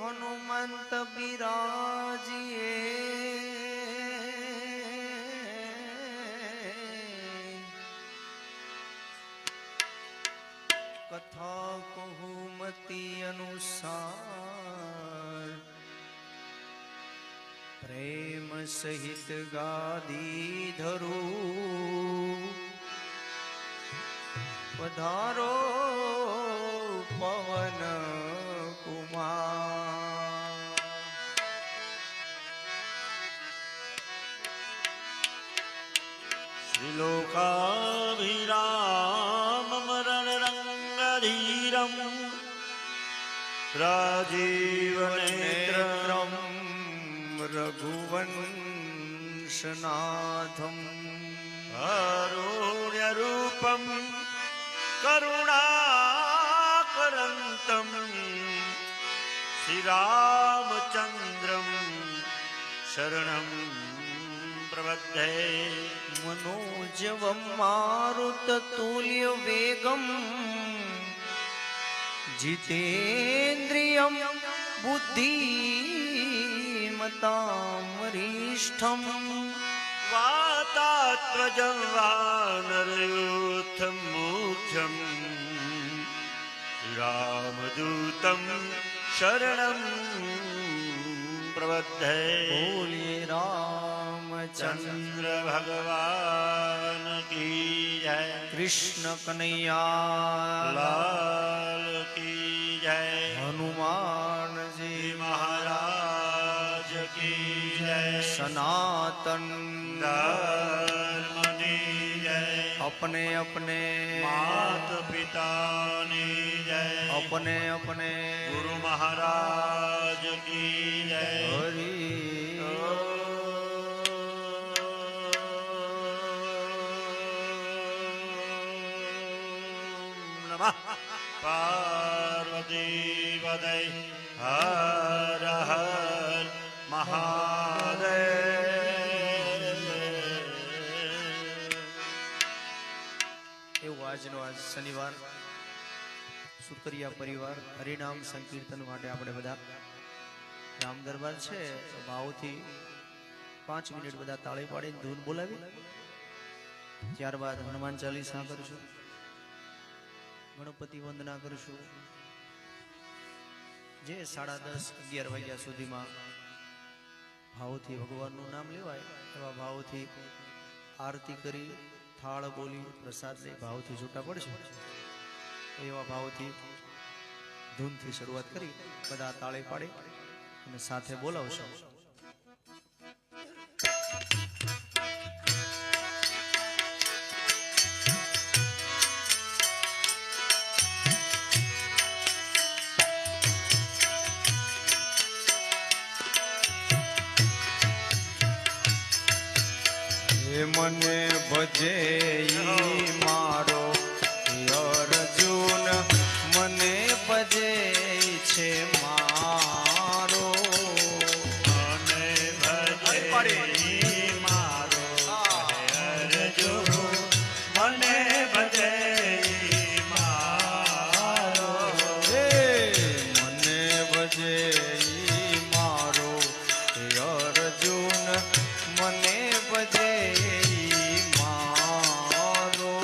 હનુમંત બિરાજીએ કથા કહુમતી અનુસાર પ્રેમ સહિત ગાદી ધરું પધારો પવન કુમાર શ્રીલોકાભિરામ મરણ રંગધીરમ રાજીવ નેત્રમ રઘુવંશનાથમ કારુણ્ય રૂપમ કરુણાકરંતમ શ્રી રામચંદ્રમ શરણમ પ્રબધ્ધે મનોજવમ મારુતતુલ્ય વેગમ જીતેન્દ્રિયમ બુદ્ધિમતામ વરિષ્ઠમ વાતાત્વજં વાનરયુથં મૂઢ્યં રામદૂતં શરણં પ્રબધ્ધે બોલીએ રામચંદ્ર ભગવાન કી જય કૃષ્ણ કનૈયા લાલ કી જય હનુમાનજી મહારાજ કી જય સનાતન ધર્મની જય अपने अपने मात पिता ની જય अपने अपने गुरु महाराज की जय हरि नमः पार्वती पदय हर हर महादेव આજનો આજ શનિવાર સુતરિયા પરિવાર હરિનામ સંકીર્તન માટે આપણે બધા રામ દરબાર છે તો ભાવથી 5 મિનિટ બધા તાળી પાડીને ધૂન બોલાવી ત્યારબાદ હનુમાન ચાલીસા કરશું ગણપતિ વંદના કરશું જે 10:30-11 વાગ્યા સુધીમાં ભાવથી ભગવાનનું નામ લેવાય એવા ભાવથી આરતી કરી થાળ બોલી પ્રસાદ લઈ ભાવથી છૂટા પડશે એવા ભાવથી ધૂનથી શરૂઆત કરી બધા તાળી પાડી અને સાથે બોલાવશો મને ભજે મારો અર્જુન મને ભજે છે મારો મને ભજે મારો અર્જુન મને ભજે મારો મને ભજે મારો અર્જુન મને ભજે મારો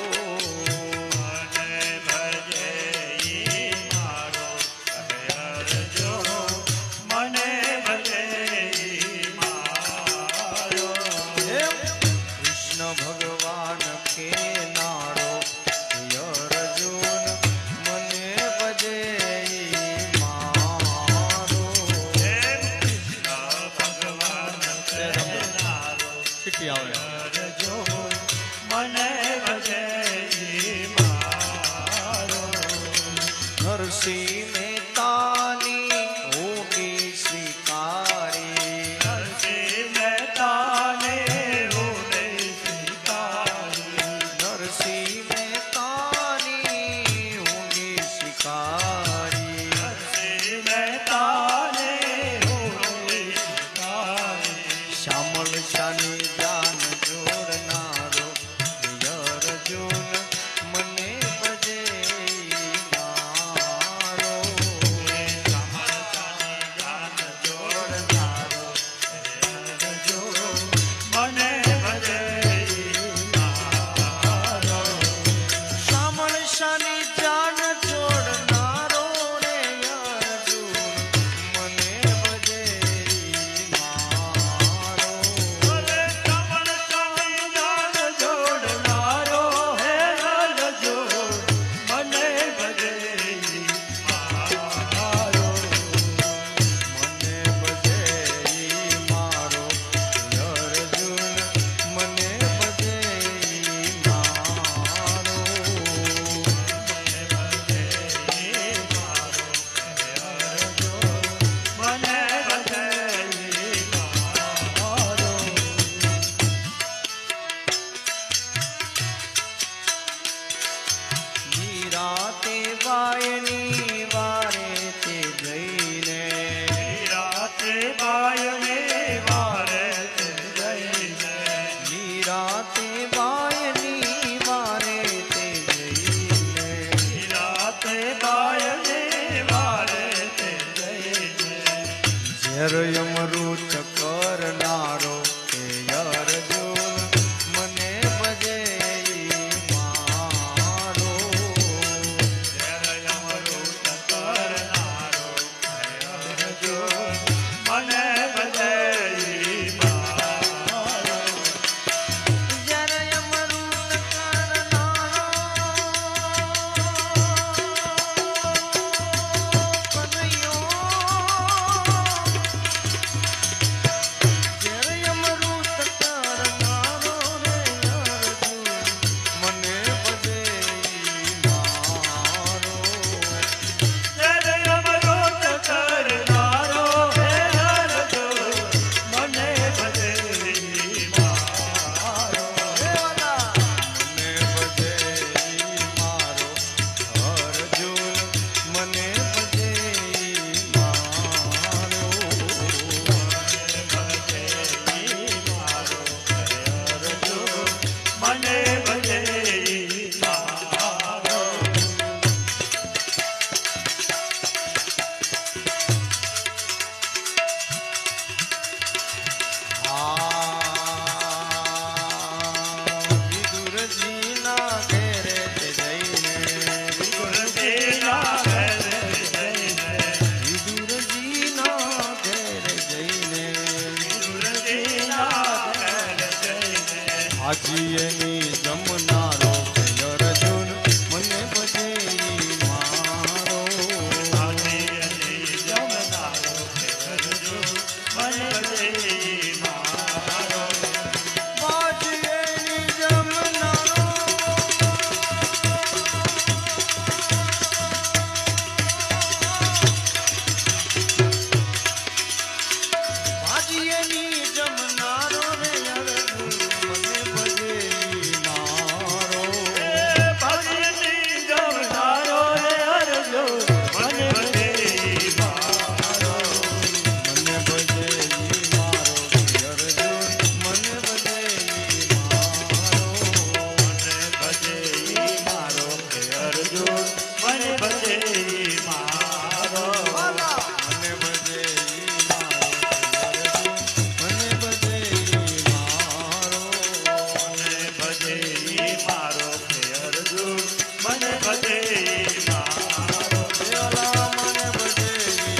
ઝેર અમૃત કરનારો હે અર્જુન મને ભજે મારો ઝેર અમૃત કરનારો હે અર્જુન મને ભજે મારો. ઝેર અમૃત કરનારો કનૈયો હાજી એની જમનારો અર્જુન મને ભજે મારો હાજી એની જમનારો અર્જુન મને ભજે મારો. હાજી એની જમનારો હાજી એની જમનારો રે અર્જુન મને ભજે મારો ભાગીની જમનારો હે અર્જુન મને ભજે મારો. મને ભજે મારો અર્જુન મને ભજે મારો મને ભજે મારો હે અર્જુન મને ભજે મારો. મને ભજે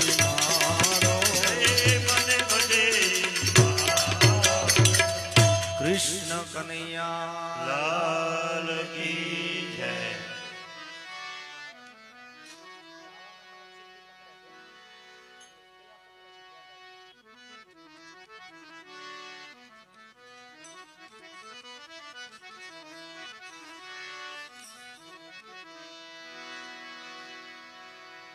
મારો મને ભજે મારો. કૃષ્ણ કનૈયા લાલ કી જય.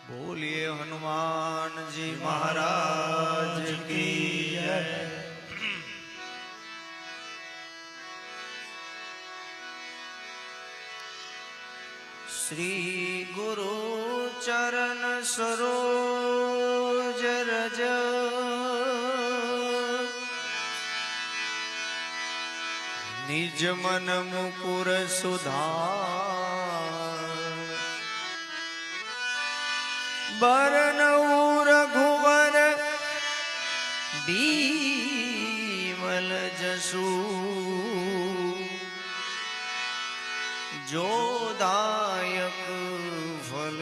બોલીએ હનુમાનજી મહારાજ કી જય. શ્રી ગુરુ ચરણ સરોજ રજ નિજ મન મુકુર સુધાર બરનઉ રઘુવર બીમલ જસુ જોદાયક ફલ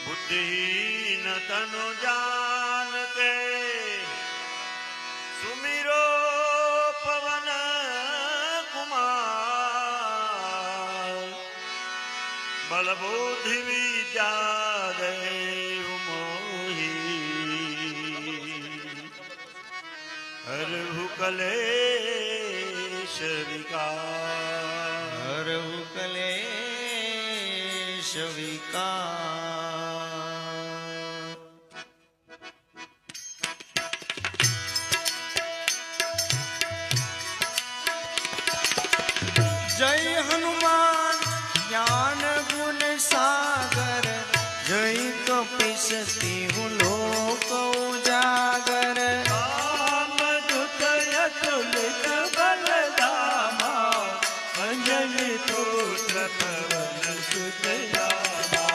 बुद्धिहीन तनु जान के सुमिरो पवन कुमार बल बुद्धि विद्या देव मोही हरहु कलेश विकार હરહુ કલેશ વિકાર. જય હનુમાન જ્ઞાન ગુણ સાગર જય કપીશ સિંહ લોક ઉજાગર. रामदूत अतुलित बलधामा अंजनी पुत्र पवन सुत रामा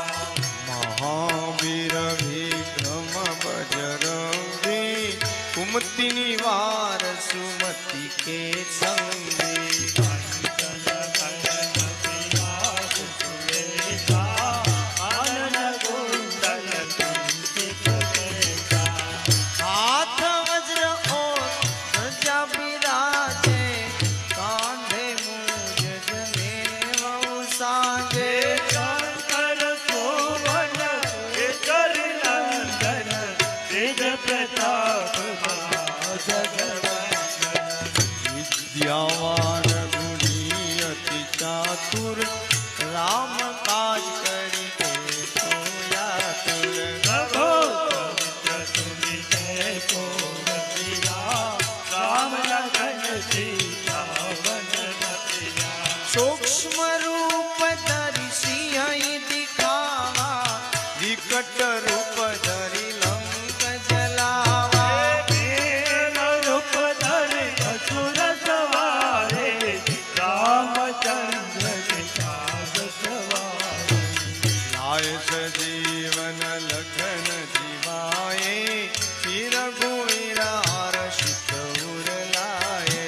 સુમતિની વાર સુમતિ કે સંગે હાથ વજ્ર ઓર ધજા બિરાજે કાંધે મુજ જનેવ સાંજે વિદ્યાવાન ગુણી અતિ ચાતુર રામ કાજ કરી કે સોયાતુર સૂક્ષ્મ રૂપ ધરી સિંહ દિખાવા વિકટ રૂપ ધરી લંક જલાવા લાય સજીવન લખન જીવાય ચિર ગુણીરાર શિતઉર લાય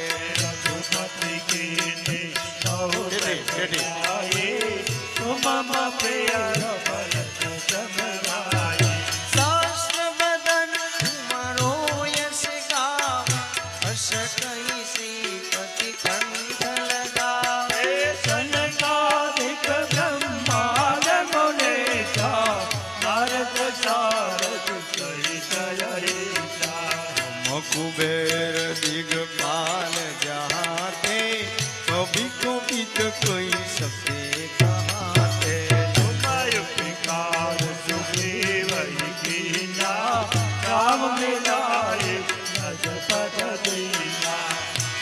સહસ્ર બદન ઉમરો યશ ગાવે હર્ષ કહી શ્રીપતિ કંઠ લગાવે कुबेर दिगपाल जहाते कभी कोपित कोई सबसे कहाते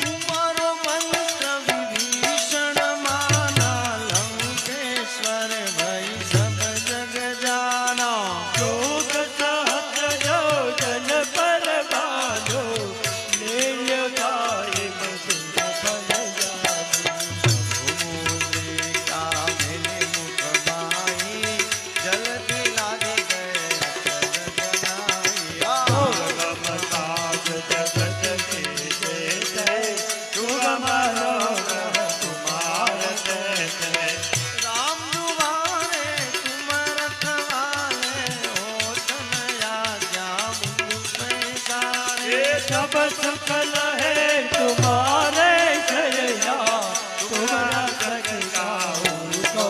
तुम्हारो मंत्र विभीषण माना लंकेश्वर भई सब जग जाना मुद्रिका मिले मुख बाई जल्दी लागे गए राम दुआरे तुम रखवाले हो तनया जा मुझ पैसारे सब सकल है तुम्हारे शैया तुम्हारा सखा उनको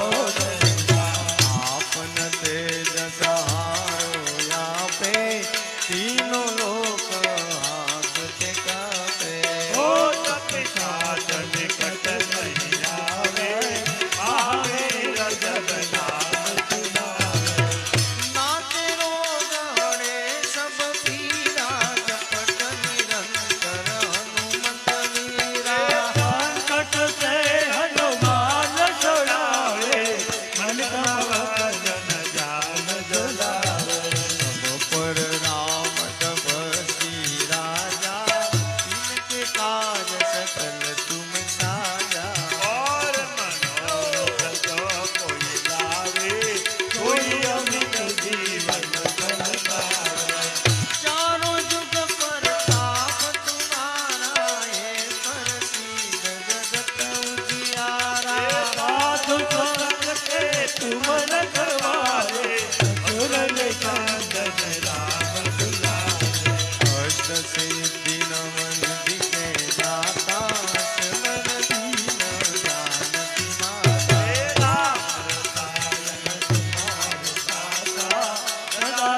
आपन तेज सहारो यहाँ पे तीनों लोक हाथ ते कापे ओ तपिता निकट नहीं आवे आवे रजब नाम सुनावे नाते रोग हरे सब पीरा जपट निरंतर हनुमत वीरा संकट से हनुमान छुड़ावे मन का भजन जान जुलावे सब पर राम तपस्वी राजा इनके काज सकल तुम साजा और मनोरथ जो कोई लावे कोई अमित जीवन फल पावे चारों जुग प्रताप तुम्हारा है प्रसिद्ध जगत उजियारा साधु संग के तुम रखवारे असुर निकंदन राम दुलारे अष्ट सिद्धि नमन दिखे दाता शरण दीन जानकी माता राम रसायन तुम्हारे साथा सदा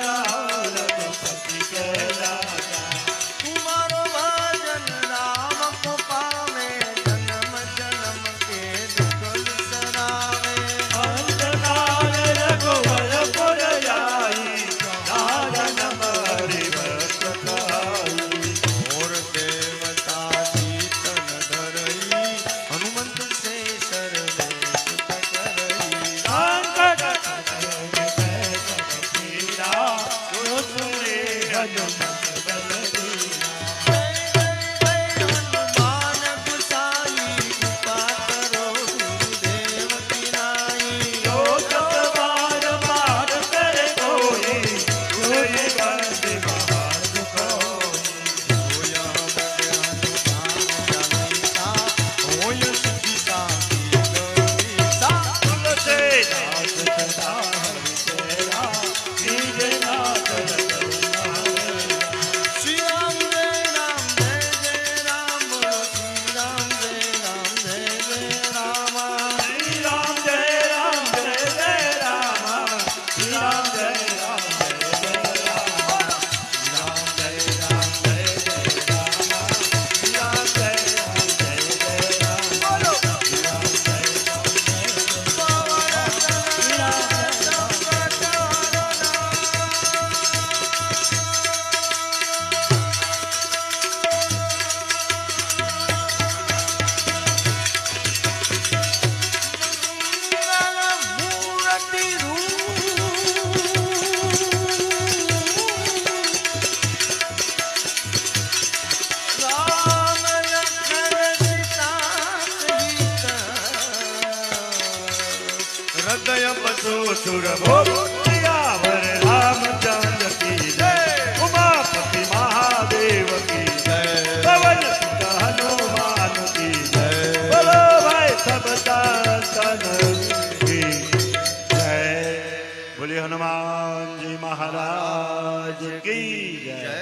रघुपति के दाता तुम्हारो भजन राम को पावे जन्म जन्म के दुख बिसरावे अंतकाल रघुवर पुर जाई राजन हरि भक्त कहाई और देवता जीतन धरई हनुमंत से सर्वे सुख करई संकट कटे पीरा जो सुने हनुमत बलवीरा हनुमान गुसाई कृपा करो गुरुदेव की नाई जो सतबार पार करे कोई बंद महान कोई બોલે હનુમાનજી મહારાજ કી જય.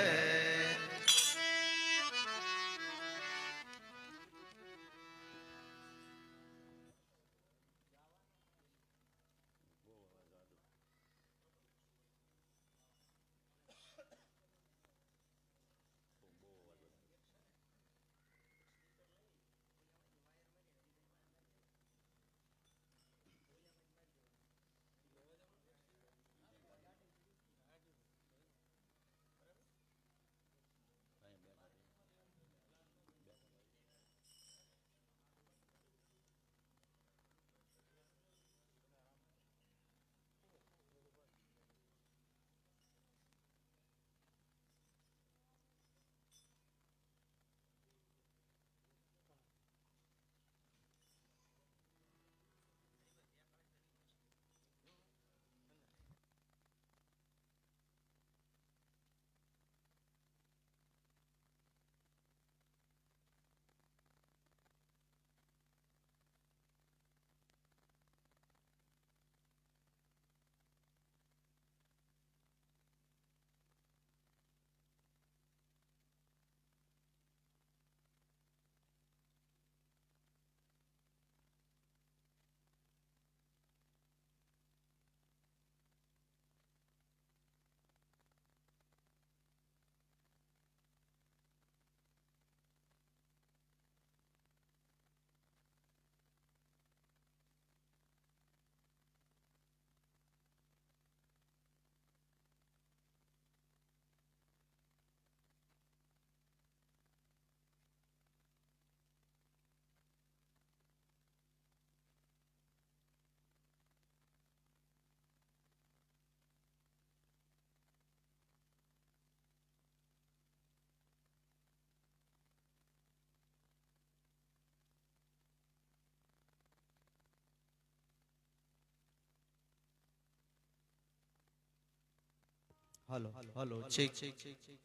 હલો હલો છેક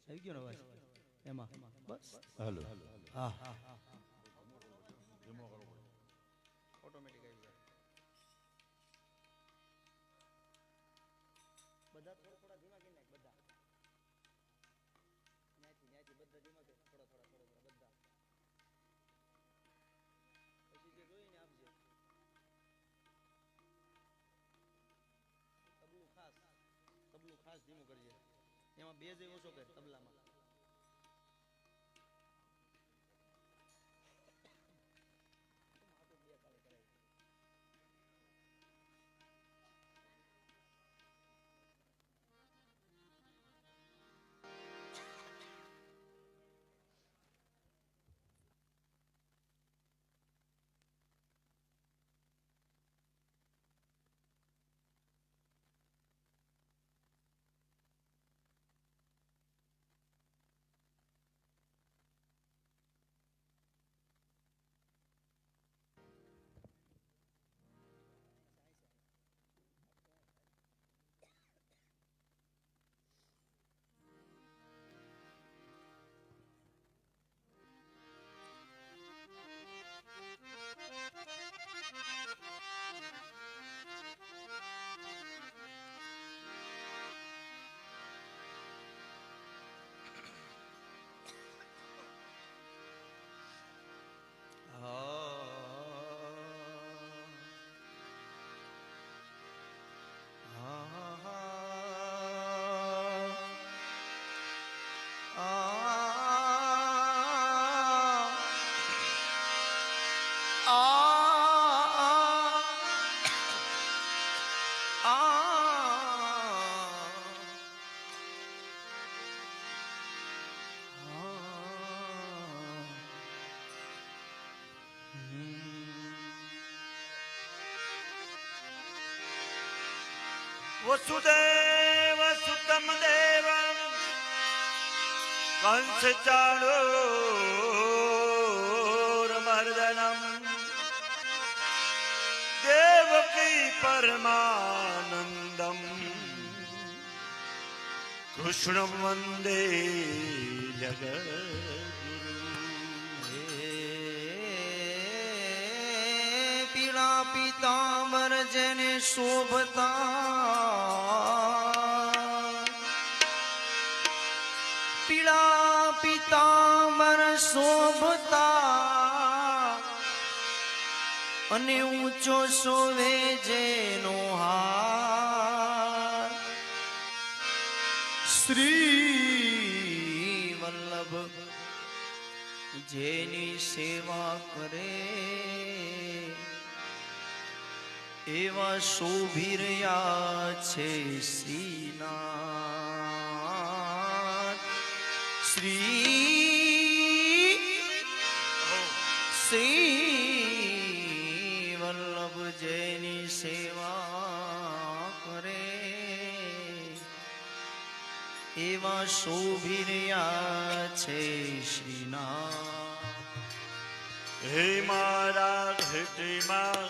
આવી ગયો ને અવાજ એમાં બસ હલો. હા ઓટોમેટિક આવી જાય બધા થોડા ધીમા કરી નાખ બધા ન્યાથી બધા ધીમા કર થોડા બધા પછી જે જોઈને આપજે તબલું ખાસ ધીમું કરજે એમાં બે જ ઓછો કર તબલામાં વસુદેવ સુતમ દેવમ કંસ ચાણૂરમર્દનમ દેવકી પરમાનંદમ કૃષ્ણં વંદે જગદ્ગુરુ. પીળા પીતાંબર જેને શોભતા પીળા પિતાંબર શોભતા અને ઊંચો શોભે જેનો હાર શ્રી વલ્લભ જેની સેવા કરે એવા શોભી રહ્યા છે શ્રીનાથ શ્રી વલ્લભ જેની સેવા કરે એવા શોભી રહ્યા છે શ્રીનાથ હે મારા હૃદયમાં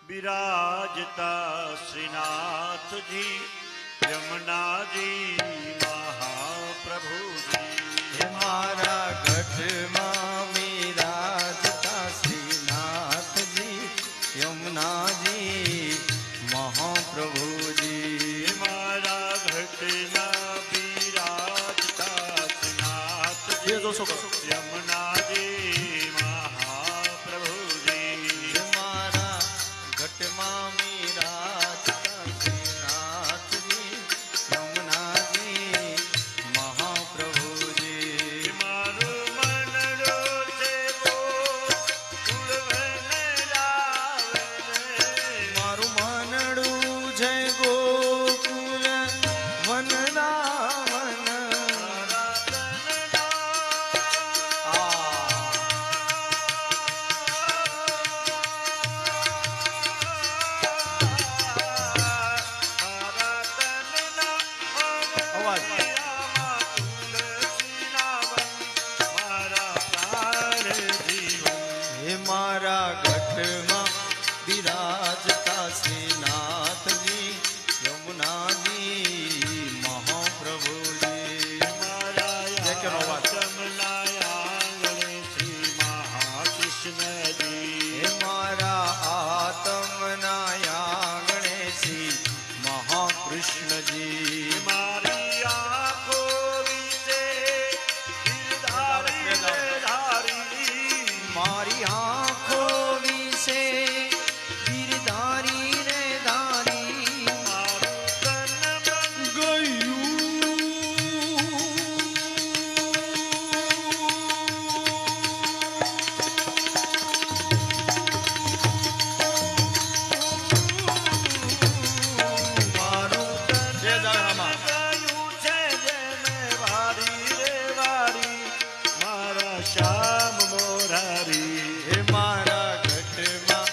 બિરાજતા શ્રીનાથજી યમુનાજી મહાપ્રભુજી મારા ગઢમાં બિરાજતા શ્રીનાથજી યમુનાજી મહાપ્રભુજી મારા ઘટના બિરાજતા શ્રીનાથજી યમુનાજી મહાપ્રભુજી મારા ઘટમાં બિરાજતા શ્રીનાથજી યમુનાજી મહાપ્રભુજી મારું મનડો છે મારું મનડું જય ગોકુલ વનરાવન હે મારા ઘટમાં બિરાજતા શ્રીનાથજી યમુનાજી મહાપ્રભુજી હે મારા આત્મના આંગણે શ્રી મહાકૃષ્ણજી મારી આંખો વિશે મારી આંખો વિશે ગિરધારી રે ધારી શ્યામ મોરારી હે મારા ઘટમાં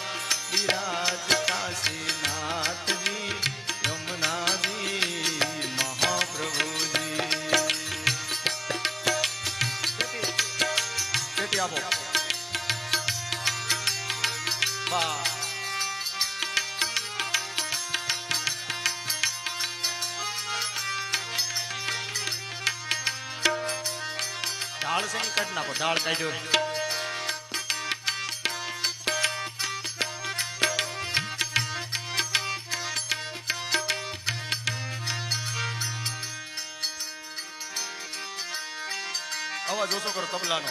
બિરાજતા શ્રીનાથજી યમુનાજી મહાપ્રભુજી પેટી આપો બા ઢાળ છે ને કાઢ નાખો ઢાળ કાઢ્યો અવાજ ઓછો કરો તબલાનો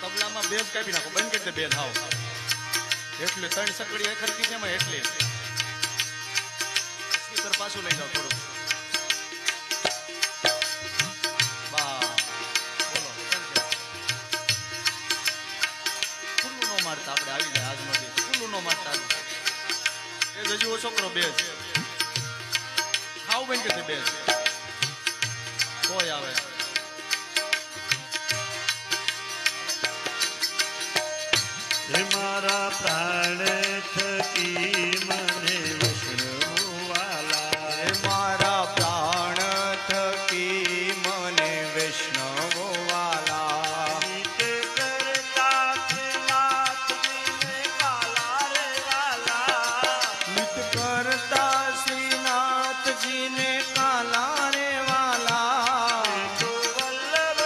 તબલામાં બેઝ કાપી નાખો બંધ કરી દે બેઝ હાવ એટલે ત્રણ સકડી ખરકી છે એમાં એટલે સ્પીકર પાછું લઈ જાઓ થોડું મારતા આપણે આવી જાય આજનો દિવસ ખુલ્લું નો મારતા એ હજુ ઓછો કરો બેઝ હાવ બંધ કરી દે બેઝ કોઈ આવે હે મારા પ્રાણ થકી મને વૈષ્ણવવાલા હે મારા પ્રાણ થકી મને વૈષ્ણવવાલા નિત કરતા શ્રીનાથજીને કાલા રે વાલા નિત કરતા શ્રીનાથજીને કાલા રે વાલા તો વલ્લભ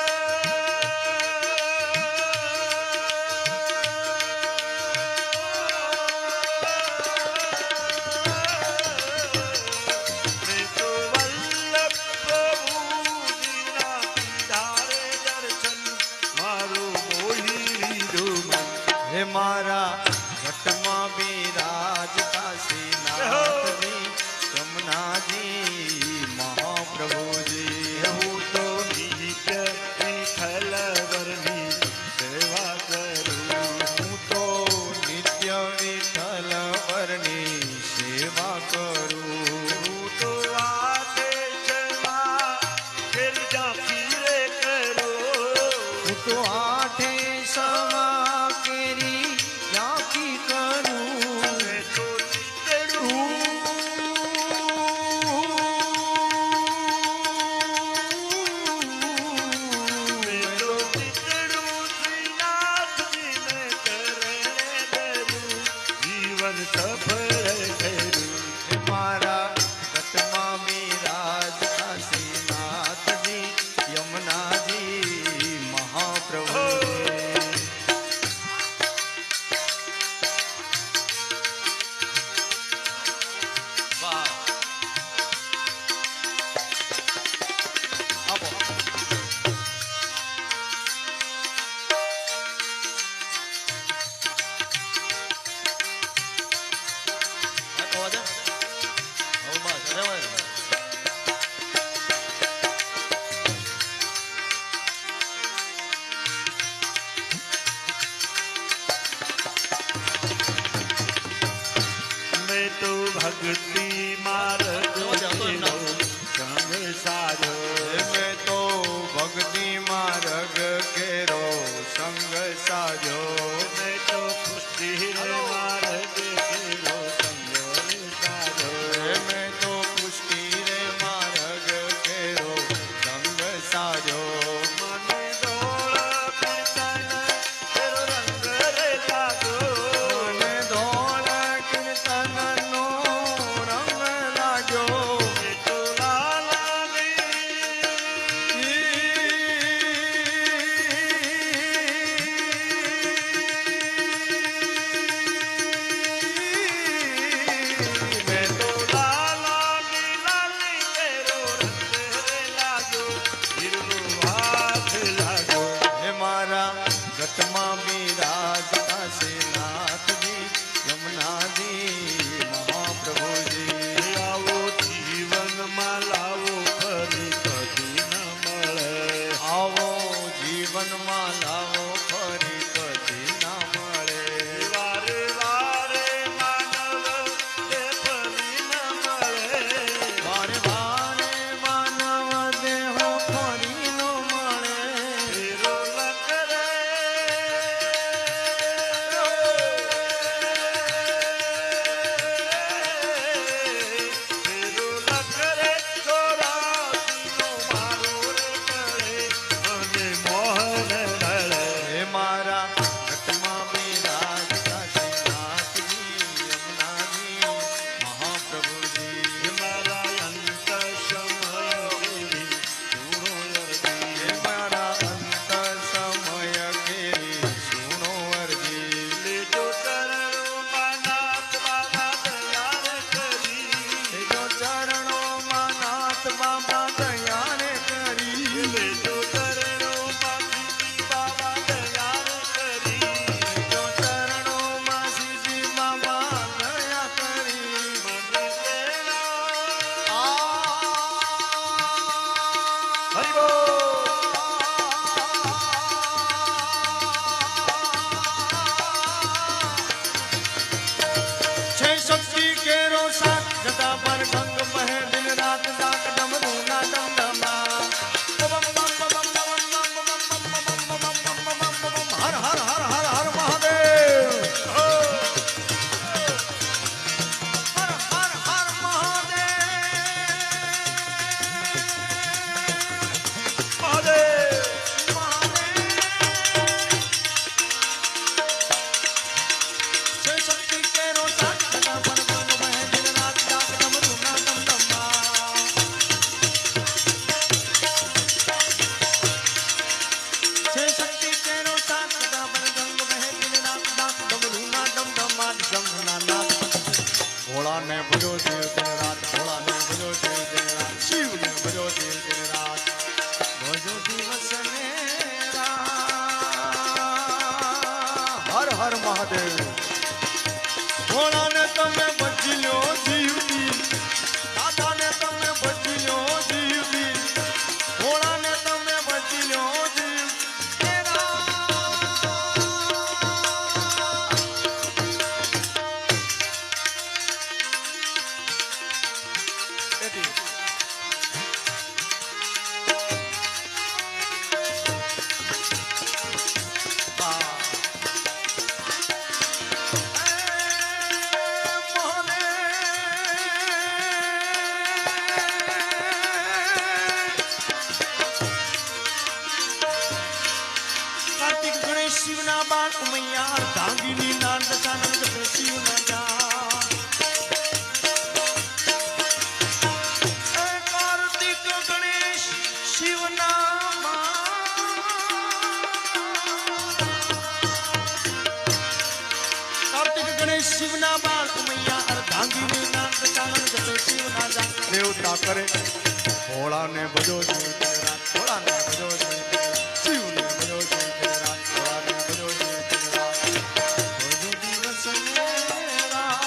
સફળ કર્યું મારા ગતમાં બિરાજતા શ્રીનાથજી યમુનાજી મહાપ્રભુ મેં તો ભક્તિ માર્ગ કેરો સંગ સાર્યો મેં તો ભક્તિ માર્ગ કેરો સંગ સાજો મેં તો પુષ્ટિ માર્ગ કેરો સંગ સાર્યો મેં તો પુષ્ટિ રે માર્ગ કેરો સંગ સાજો મને દોળ કીર્તન તેરો રંગ રે લાગ્યો મને ધોળ કીર્તનનો રંગ લાગ્યો મેં તો લાલાની મેં તો લાલાની લાલી તેરો રંગ રે લાગ્યો હીરો હાથ લાગ્યો હે મારા ગતમાં બિરાજતા શ્રીનાથજી યમુનાજી મહાપ્રભુજી આવો જીવનમાં લાવો ફરી કદી ન મળે આવો જીવનમાં લાવો ફરી કદી ના મળે વારે વારે માનવ એ ફરી ન મળે વારે વારે માનવ દેહો ફરી નો મળે ફેરો ન કરે ફેરો ન કરે ચોરાસીનો મારો રે કરે અને મોહન રળે હે મારા ગતમાં બિરાજતા શ્રીનાથજી યમુનાજી મહાપ્રભુજી મારા અંત સમય દેવી સુનો અરજી હે મારા અંતર સમય કેરી સુનો અરજી લેજો ચરણોમાં નાથ બાબા દયા કરી જો ચરણોમાં નાથ બાબા દયાને કરી લેજો ચરણોમાં દીદી બાબા દયા કરી જો ચરણોમાં સીધી બાબા દયા કરી મને તેના હરિ છે શક્તિ કેરો સાથ જતા પર ગંગ બહે દિન રાત ડાક ડમરૂ ના ડમડમા હર હર હર હર હર મહાદેવ હર હર હર મહાદેવ છે શક્તિ કેરો સાથ જતા પર ગંગ બહે દિન રાત ડાક ડમરૂ ના ડમડમા છે શક્તિ કેરો સાથ જતા પર ગંગ બહે દિન રાત ડાક ડમરૂ ના ડમડમા જમના નાથ ભોળાને ભજો દેવ દિન રાત ભોળાને ભજો દેવ દિન રાત શિવને ભજો દેવ દિન રાત ભજો દિવસ ને રાત હર હર મહાદેવ ભોળાને તમે બચી લ્યો જીવતી દાદાને તમે બચી લ્યો જીવતી ભોળાને તમે બચી લ્યો જીવ શિવના બાળ ઉમૈયા ધાંગીની નાન દશાનંદ શિવના જા દેવતા કરે ભોળાને ભજો જીવ દિન રાત ભોળાને ભજો જીવ દિન રાત શિવને ભજો જીવ દિન રાત ભોળાને ભજો જીવ દિન રાત ભજો દિવસ ને રાત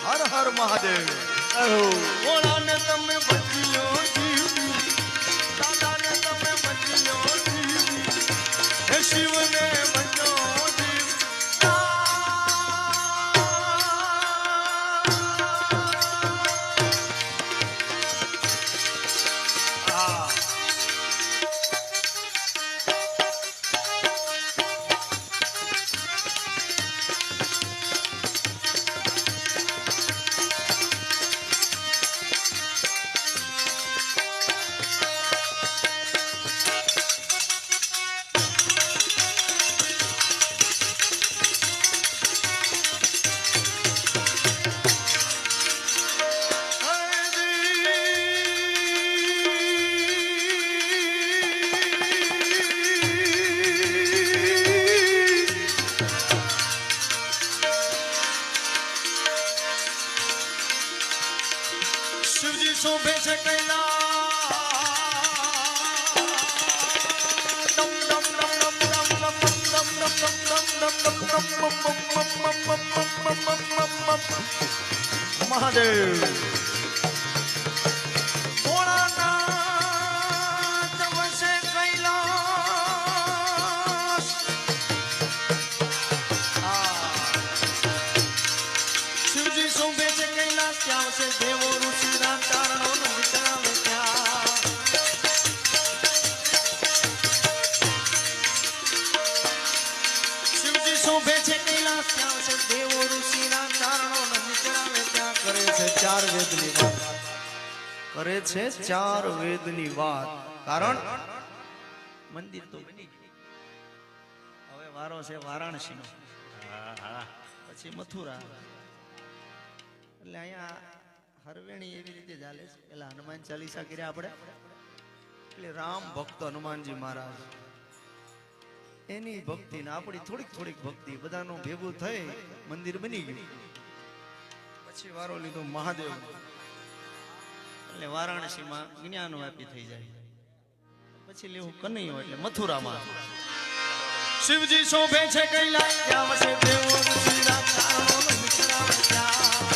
હર હર મહાદેવ ભોળાને તમે ભજ્યો જીવ દાદાને તમે ભજ્યો જીવ હે શિવને ભજો જીવ શિવજી શોભે છે મહાદેવ ભોળાનાથ વસે કૈલાસ શિવજી શોભે છે કૈલાસ ત્યાં વસે દેવો ઋષિના ચારણો વિચારે ત્યાં શિવજી શોભે છે કૈલાસ ત્યાં વસે દેવો ઋષિના ચારણો વિચારે ત્યાં કરે છે ચાર વેદની વાત કરે છે ચાર વેદની વાત કારણ મંદિર તો બની ગયું હવે વારો છે વારાણસીનો પછી મથુરા એટલે અહીંયા હરવેણી એવી રીતે ચાલે છે પેલા હનુમાન ચાલીસા કર્યા આપણે એટલે રામ ભક્ત હનુમાનજી મહારાજ એની ભક્તિ ને આપણી થોડીક થોડીક ભક્તિ બધાનું ભેગું થઈ મંદિર બની ગયું પછી વારો લીધો મહાદેવ એટલે વારાણસીમાં જ્ઞાન વ્યાપી થઈ જાય પછી લેવું કનૈયો એટલે મથુરામાં શિવજી શોભે છે કૈલાસ ત્યાં વસે દેવો ઋષિના ચારણો વિચરાવે ત્યાં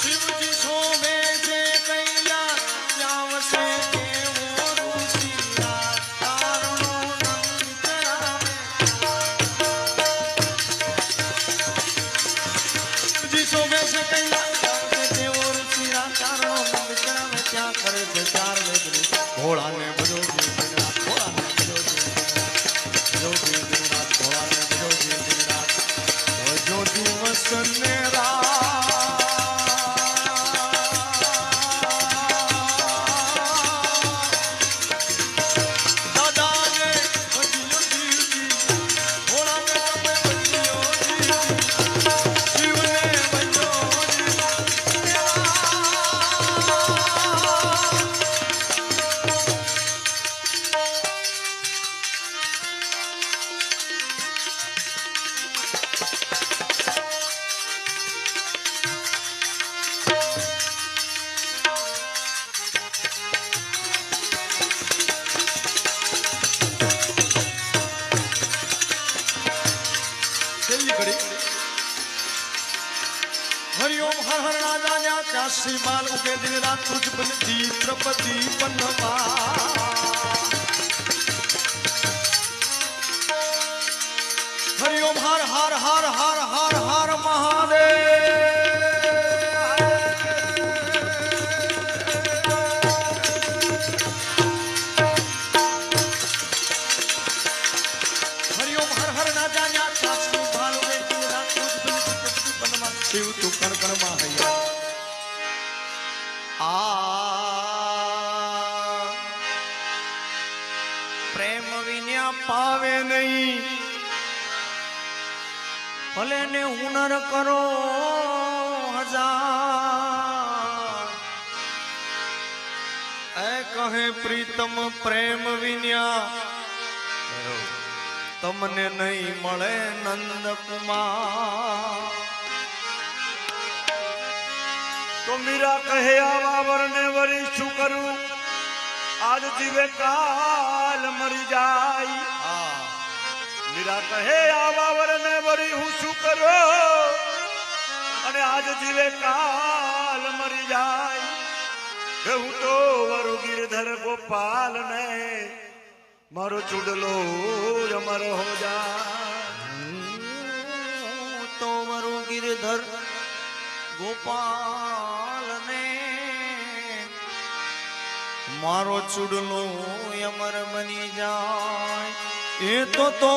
શિવજી શોભે છે કૈલાસ ત્યાં વસે દેવો ઋષિના ચારણો વિચરાવે શિવજી શોભે છે કૈલાસ ત્યાં વસે દેવો ઋષિના ચારણો વિચરાવે ત્યાં કરે છે ચાર વેદની ભોળાને ભજો જીવ દિન રાત ભોળાને ભજો જીવ દિન રાત ભોળાને ભજો જીવ દિન રાત ભજો દિવસ ને રાત દાદાને ભજ્યો જીવ ભોળાને તમે ભજ્યો જીવ શિવને ભજો જીવ છેલ્લી ઘડી હરિઓમ હર હર રાજા ત્યાં શ્રી બાલ ઉગે દિન રાત તુજ બનતી પ્રપતિ બનવા હરિઓમ હર હર હર હર હર હર મહાદેવ હરિઓમ હર હર રાજા ત્યાં શ્રી બાલ ઉગે દિન રાત તુજ બનતી પ્રપતિ બનવા શિવ તું કણ કણ માં હૈયા પ્રેમ વિના પાવે નહીં ભલે ને હુનર કરો હજાર એ કહે પ્રીતમ પ્રેમ વિના તમને નહીં મળે નંદ કુમાર. તો મીરા કહે આવા વરને વરી શું કરું, આજ જીવે કાલ મરી જાય. મીરા કહે આવા વરને વરી હું શું કરું, અને આજ જીવે કાલ મરી જાય. કે હું તો વરુ ગિરધર ગોપાલ ને મારો ચૂડલો અમર હો જાય. તો મારો ગિરધર ગોપાલ ને મારો ચૂડલો અમર બની જાય. એ તો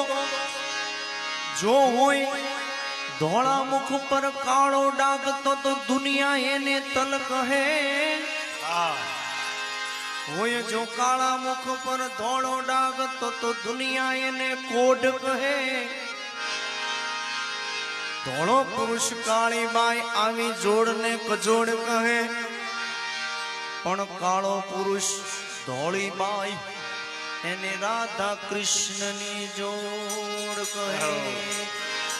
જો હોય ધોળા મુખ પર કાળો ડાઘ તો દુનિયા એને તલ કહે. હોય જો કાળા મુખ પર ધોળો ડાઘ તો દુનિયા એને કોઢ કહે. ધોળો પુરુષ કાળી બાઈ આવી જોડ ને કજોડ કહે, પણ કાળો પુરુષ ધોળી બાઈ એને રાધા કૃષ્ણની જોડ કહે.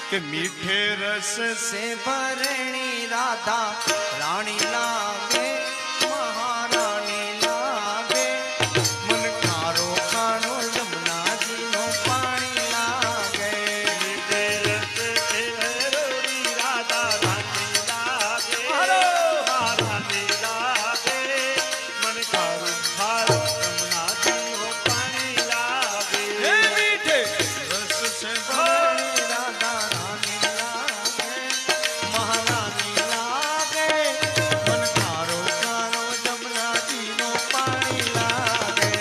કે મીઠે રસ સે ભરેણી રાધા રાણી લાગે, મહારાણી લાગે. મન ખારો ખારો યમુનાજીનો પાણી લાગે. મીઠે રસ સે ભરેણી રાધા રાણી લાગે, મહારાણી લાગે. મન ખારું ખારું યમુનાજીનું પાણી લાગે. હે મીઠે રસ સે ભરેણી રાધા રાણી લાગે, મહારાણી લાગે. મન ખારો ખારો યમુનાજીનો પાણી લાગે.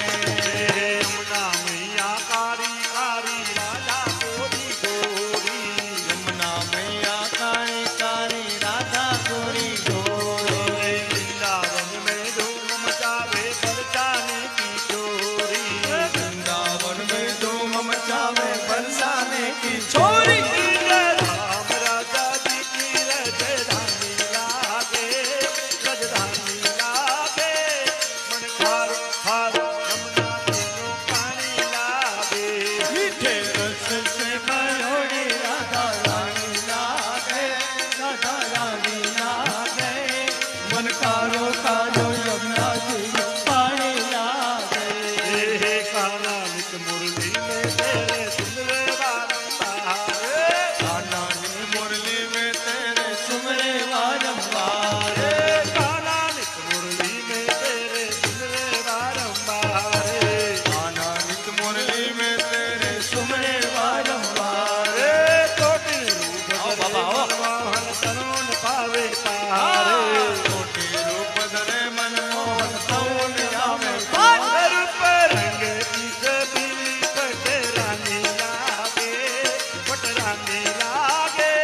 યમુના મૈયા કાળી કાળી રાધા ગોરી ગોરી. યમુના મૈયા કાળી કાળી રાધા ગોરી ગોરી. वृंदावन में धूम मचावे बरसाने की चोरी. वृंदावन में धूम मचावे बरसाने की छोरी. राम राजा जी की राजधानी लागे, राजधानी लागे. मन खारो खारो यमुना जीનું પાણી લાગે. मीठे रस से भरोड़ी राधा रानी लागे, राधा रानी लागे. मन कारो कारो यमुना जी पानी लागे. हे काना नित मुरली में तेरे सुंदर बारंबार. कानानी मुरली में तेरे सुमरे वारंबार. काना नित मुरली में तेरे सुंदर बारंबार. काना नित मुरली में तेरे सुमरे वारंबार. कोटिन रूप आओ बाबा, आओ. मोहन तरुण पावे पारे. कोटि रूप धरे मनमोहन तरुण जावे पार. रूप रंग बीज बीली पट रानी लागे, पट रानी लागे.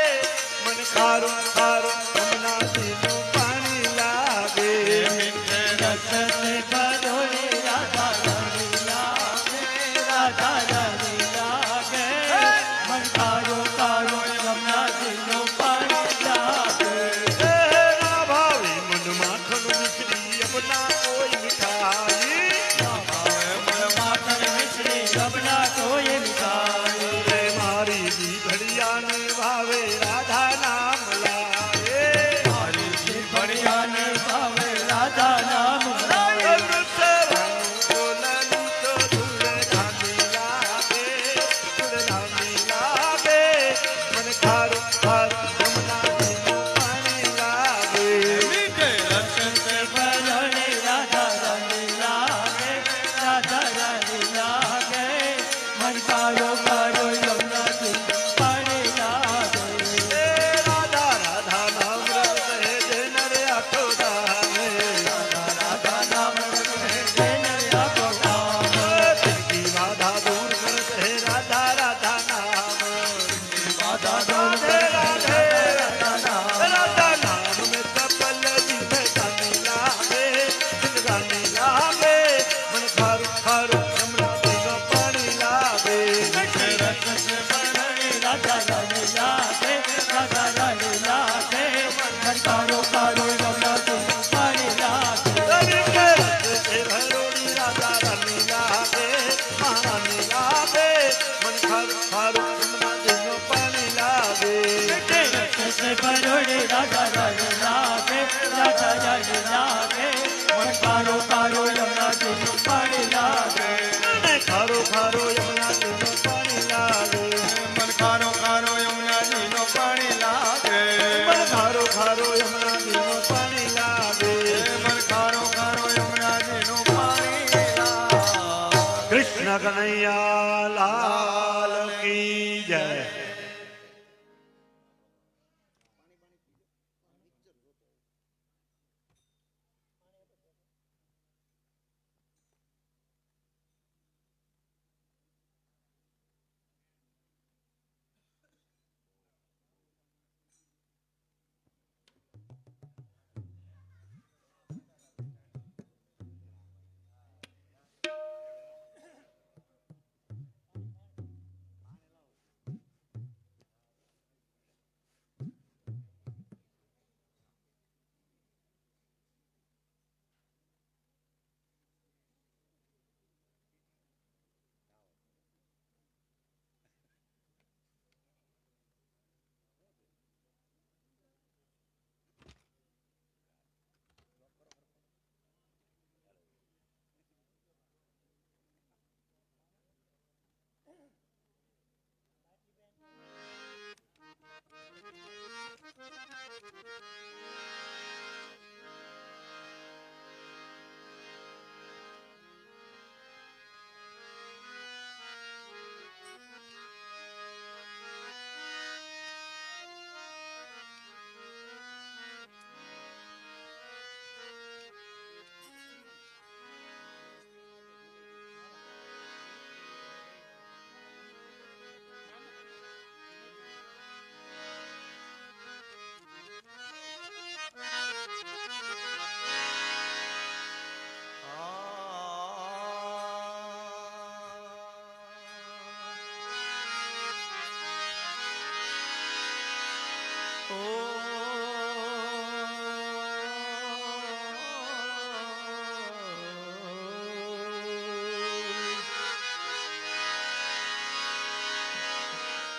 मन खारो खारो यमुना जीનું પાણી લાગે. मीठे रस से भरोड़ी राधा रानी लागे, राधा रानी लागे. मन कारो कारो यमुना जी नो पानी लागे. ના ભાવે મન માખણ મિશ્રી યમુના કોઈ મીઠાઈ. ना भावे मन माखन मिश्री यमुना कोई मिठाई. રે મારી જી ઘડિયા ને ભાવે રાધા નામ લાગે. मारी जी बढ़िया ने भावे राधा नाम लाए. અમૃત રંગ બોલલું તો ધૂળ ધાની લાગે. ખારો યમુનાજીનું પાણી લાગે મન ખારો ખારો યમુનાજીનો પાણી લાગે મન ખારો ખારો યમુનાજીનું પાણી લાગે મન ખારો ખારો યમુનાજીનો પાણી લાગે કૃષ્ણ કનૈયા લાલ કી જય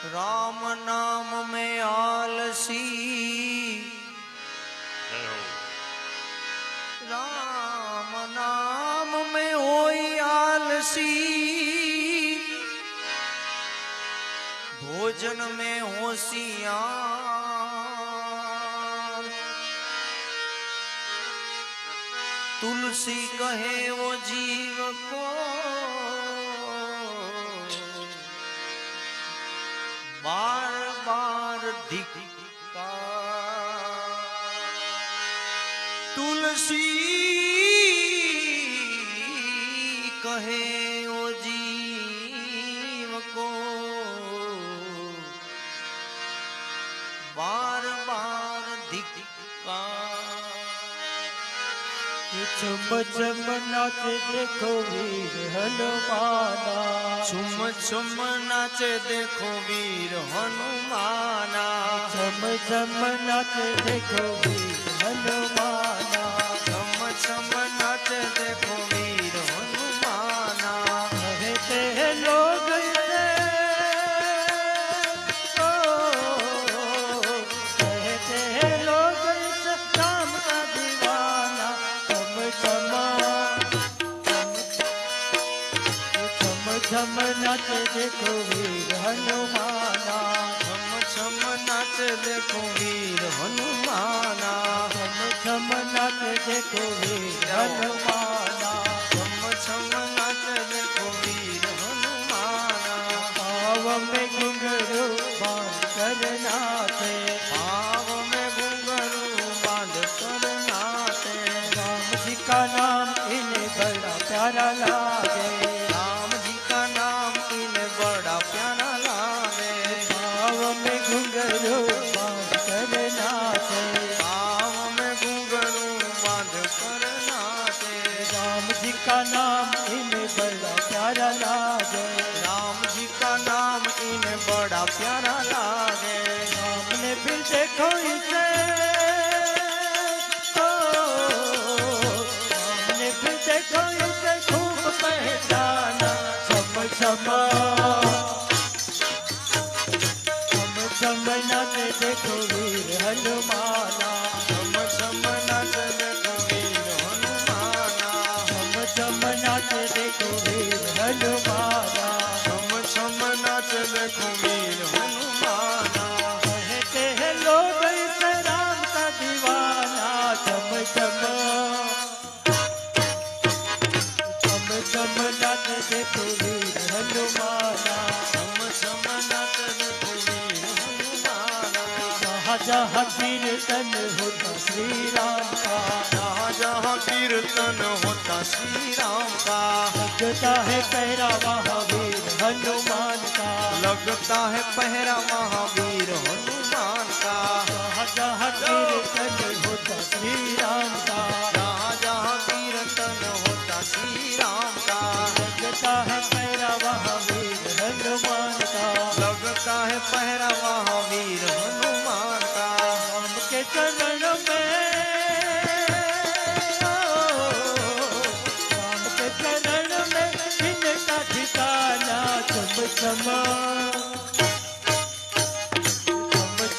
राम नाम में आलसी राम नाम में होई आलसी भोजन में होशियार तुलसी कहे वो जीव को बार बार धिक्कार तुलसी कहे ओ जीव को बार बार धिक्कार चम चम नाचे देखो वीर हनुमाना छुम छुम नाचे देखो वीर हनुमाना चम चम नाचे देखो वीर हनुमाना छम छम नाचे देखो वीर हनुमाना कहते हैं लोग इसे ओ कहते हैं लोग इसे राम का दीवाना चम चम चम नाचे देखो वीर हनुमाना छम छम नाचे देखो वीर हनुमाना छम छम नाचे देखो वीर हनुमाना छम छम नाचे देखो वीर हनुमाना भाव में घुंघरू बांध कर नाचे भाव में घुंघरू बांध कर नाचे राम जी का नाम इन्हें बड़ा प्यारा लागे राम जी का नाम इन्हें बड़ा प्यारा लागे भाव में घुंघरू बांध कर नाचे भाव में घुंघरू बांध कर नाचे राम जी का नाम इन्हें बड़ा प्यारा लागे राम जी का नाम इन्हें बड़ा प्यारा लागे राम ने फिर देखो इसे ओ राम ने फिर देखो इसे खूब पहचाना छम छम छम छम नाचे देखो वीर हनुमाना छम छम नाचे देखो वीर हनुमाना छम छम नाचे देखो वीर हनुमाना जहाँ कीर्तन होता श्री राम का, जहाँ जहाँ कीर्तन होता श्री राम का, लगता है पहरा महावीर हनुमान का, लगता है पहरा महावीर हनुमान का। जहाँ जहाँ कीर्तन होता श्री राम का, जहाँ जहाँ कीर्तन होता श्री राम का, लगता है पहरा महावीर हनुमान का, लगता है पहरा महावीर हनुमान का। राम के चरण में, राम के चरण में इनका ठिकाना चम चम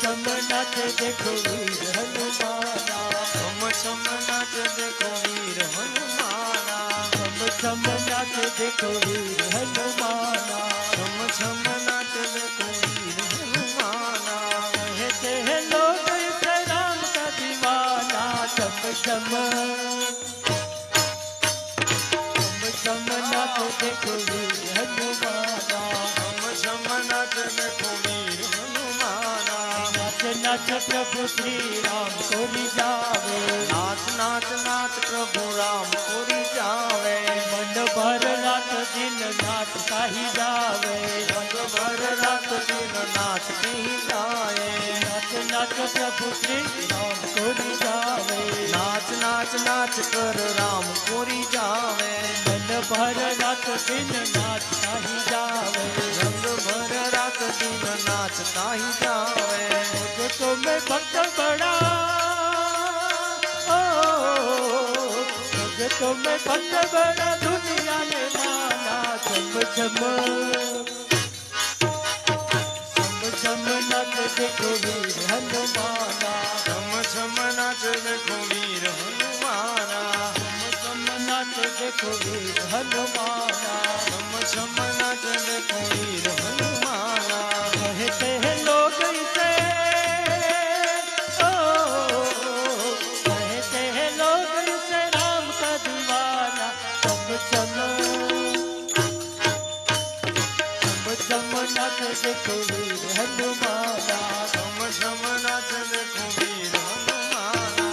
चम नाच देखो वीर हनुमाना, छम छम नाच देखो वीर हनुमाना, चम नाच देखो वीर हनुमाना, छम छम नाच देखो वीर हनुमाना। कहते हैं लोग इस राम का दीवाना, चम चम चम नाच देखो वीर हनुमाना, छम छम नाच देखो वीर हनुमाना। नाच नाच प्रभु श्री राम कोरी जावे, नाच नाच नाच प्रभु राम पूरी जावे, मन भर रात दिन नाच काही जावे, रंग भर रात दिन नाच कहीं जाए। नाच नाच प्रभु श्री राम कोरी जावे, नाच नाच नाच कर राम पूरी जावे, मन भर रात दिन नाच काही जावे, रंग भर रात दिन नाच काही जावे। मुझे तो मैं भक्त बड़ा, मुझे तो मैं भक्त बड़ा दुनिया ने माना, चम चम चम नाच देखो वीर हनुमाना, छम छम नाच देखो वीर हनुमाना, चम नाच देखो वीर हनुमाना, छम छम नाच देखो वीर हनुमाना। कहते हैं लोग इसे, कहते हैं लोग इसे राम का दीवाना, चम चम चम नाच देखो वीर हनुमाना, छम छम नाच देखो वीर हनुमाना।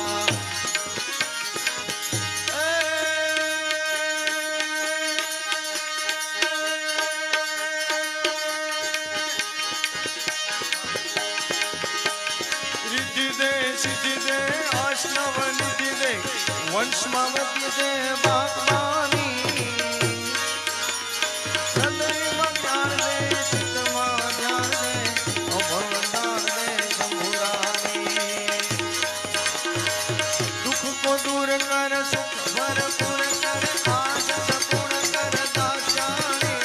रिद्धि दे सिद्धि दे आश्नव निधि दे वंशमावती दे बागवानी। हृदयમાં જ્ઞાન દે, ચિત્તમાં ધ્યાન દે, અભવદાન દે શંભુરાની। दुख को दूर कर सुख भरपूर कर आस सपूर्ण कर दास्याणी।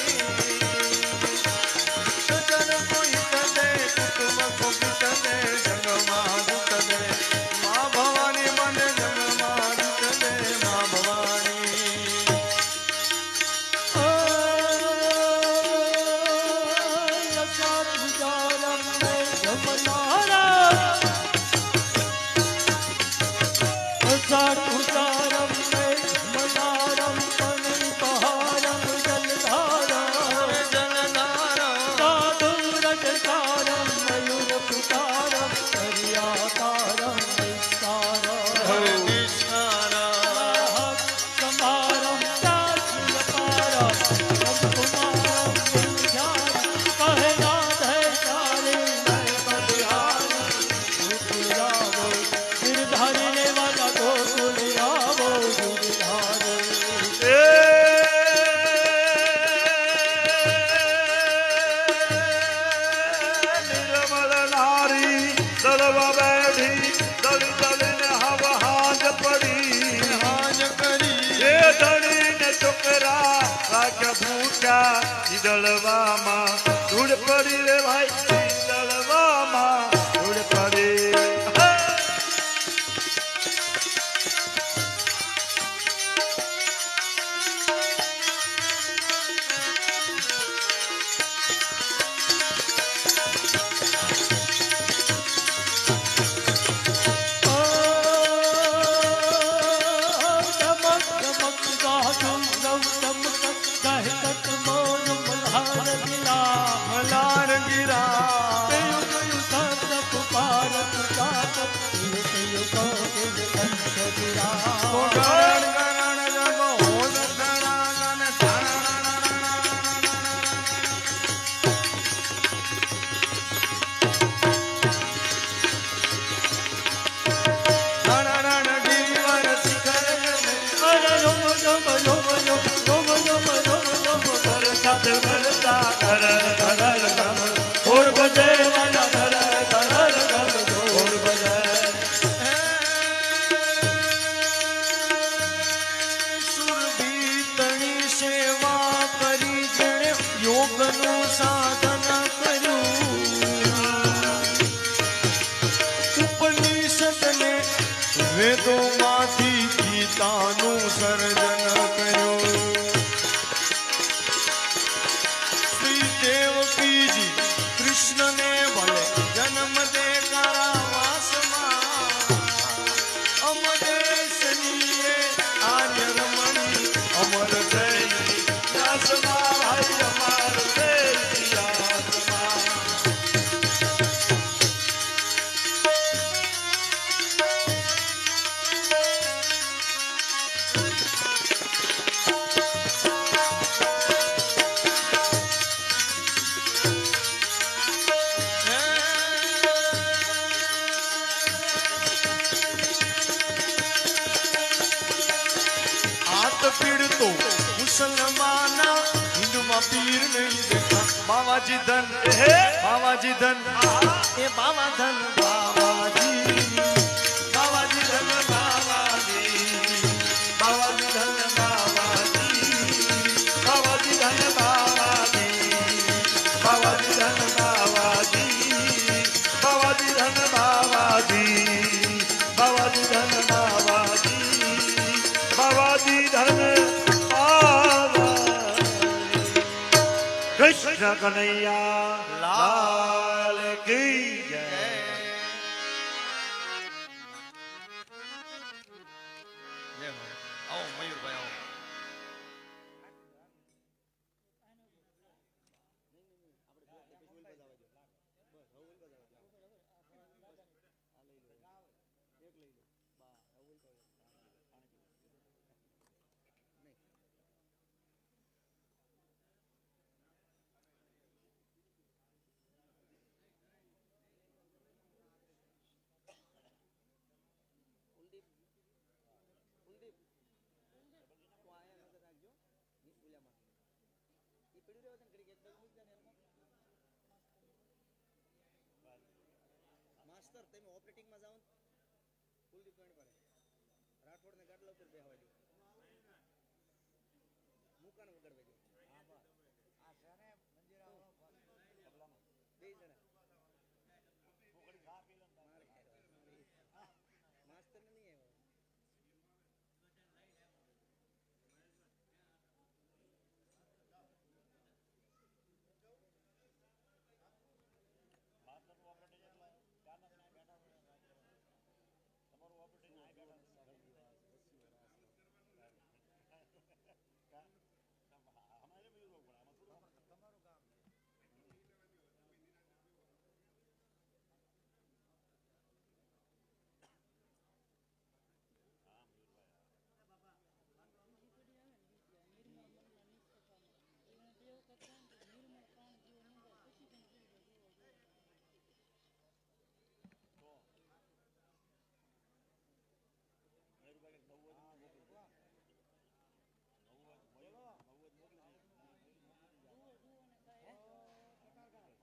सजन को हित दे कुटुंब को हित दे जगमा दुख दे माँ भवानी मन जगमा दुख दे माँ भवानी। जलधारा हरे निष्ठारा गिरधारी वाला गोकुल आवो गिरधारी। निर्मल नारी सर्व बैठी दल दल ने हव हाज पड़ी। हाज करी ये धड़ी ने चुकरा राज भूखा ईदलवा माँ धूड़ पड़ी रे भाई ईदलवा माँ धूड़ पड़ी। मलार गिरा તા ધર ધર ધમ ઢોલ બજે વાલા ધર ધર ધમ ઢોલ બજે સુરભીતની સેવા કરી જેણે યોગનું સાધન કર્યું ઉપનિષદને વેદોમાંથી ગીતાનું સર્જન કર્યું શ્રી દેવકીજી કૃષ્ણને ભલે જન્મ દે કારાવાસમાં અમરેશનીએ આર્ય રમણી અમર જય વ્યાસમાં ભાઈ અમાર જય વ્યાસમાં હાથ પીડતો મુસલમાના હિન્દુમાં પીર નહીં દેખા બાવાજી ધન હે બાવાજી ધન એ બાવા ધન બાવાજી બાવાજી ધન બાવાજી બાવાજી ધન બાવાજી બાવાજી ધન બાવાજી બાવાજી ધન બાવાજી બાવાજી ધન બાવાજી બાવાજી ધન બાવાજી બાવાજી ધન બાવાજી કૃષ્ણ કનૈયા લાલ કી જય આવો મયુરભાઈ આવો માસ્તર તમે ઓપરેટિંગમાં જાઓ ને કુલદીપ કોણ પર રાઠોડ ને ગાડલા ઉપર બેહવા દો મુકાન વગાડવા દો હા બસ આ છે ને મંજીરા બબલામાં બે જણા પોકડી ખા પી લે માસ્તર ને નહીં આવ્યો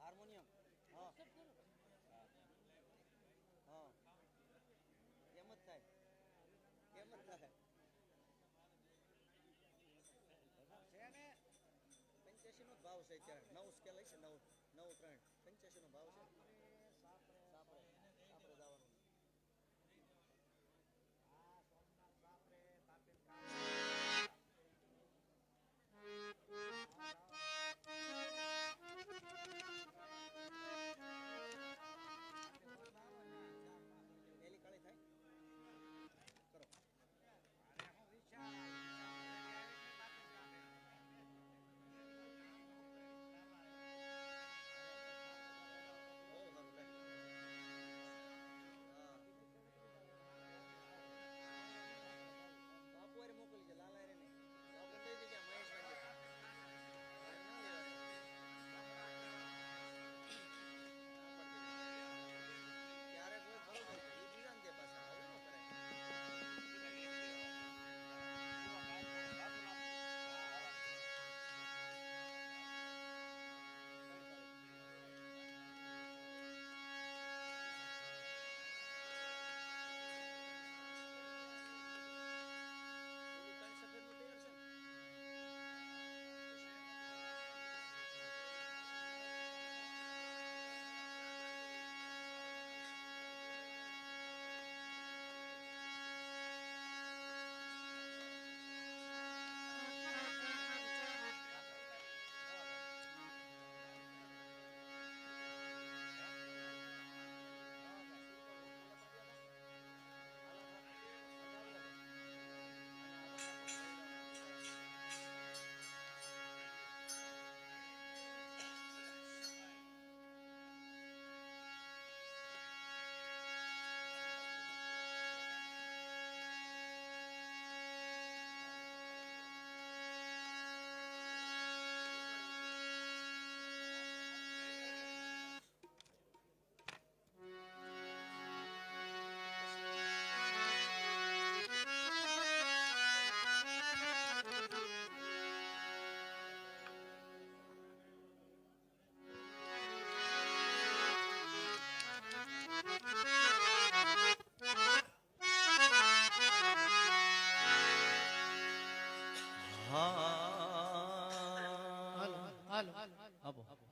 હાર્મોનિયમ હા હા એમ જ થાય એમ જ થાય છે ને 85 નો ભાવ છે અત્યારે 9 સ્કેલ છે 9 3 85 નો ભાવ છે સાપરે જવાનું એલી કાળી થાય કરો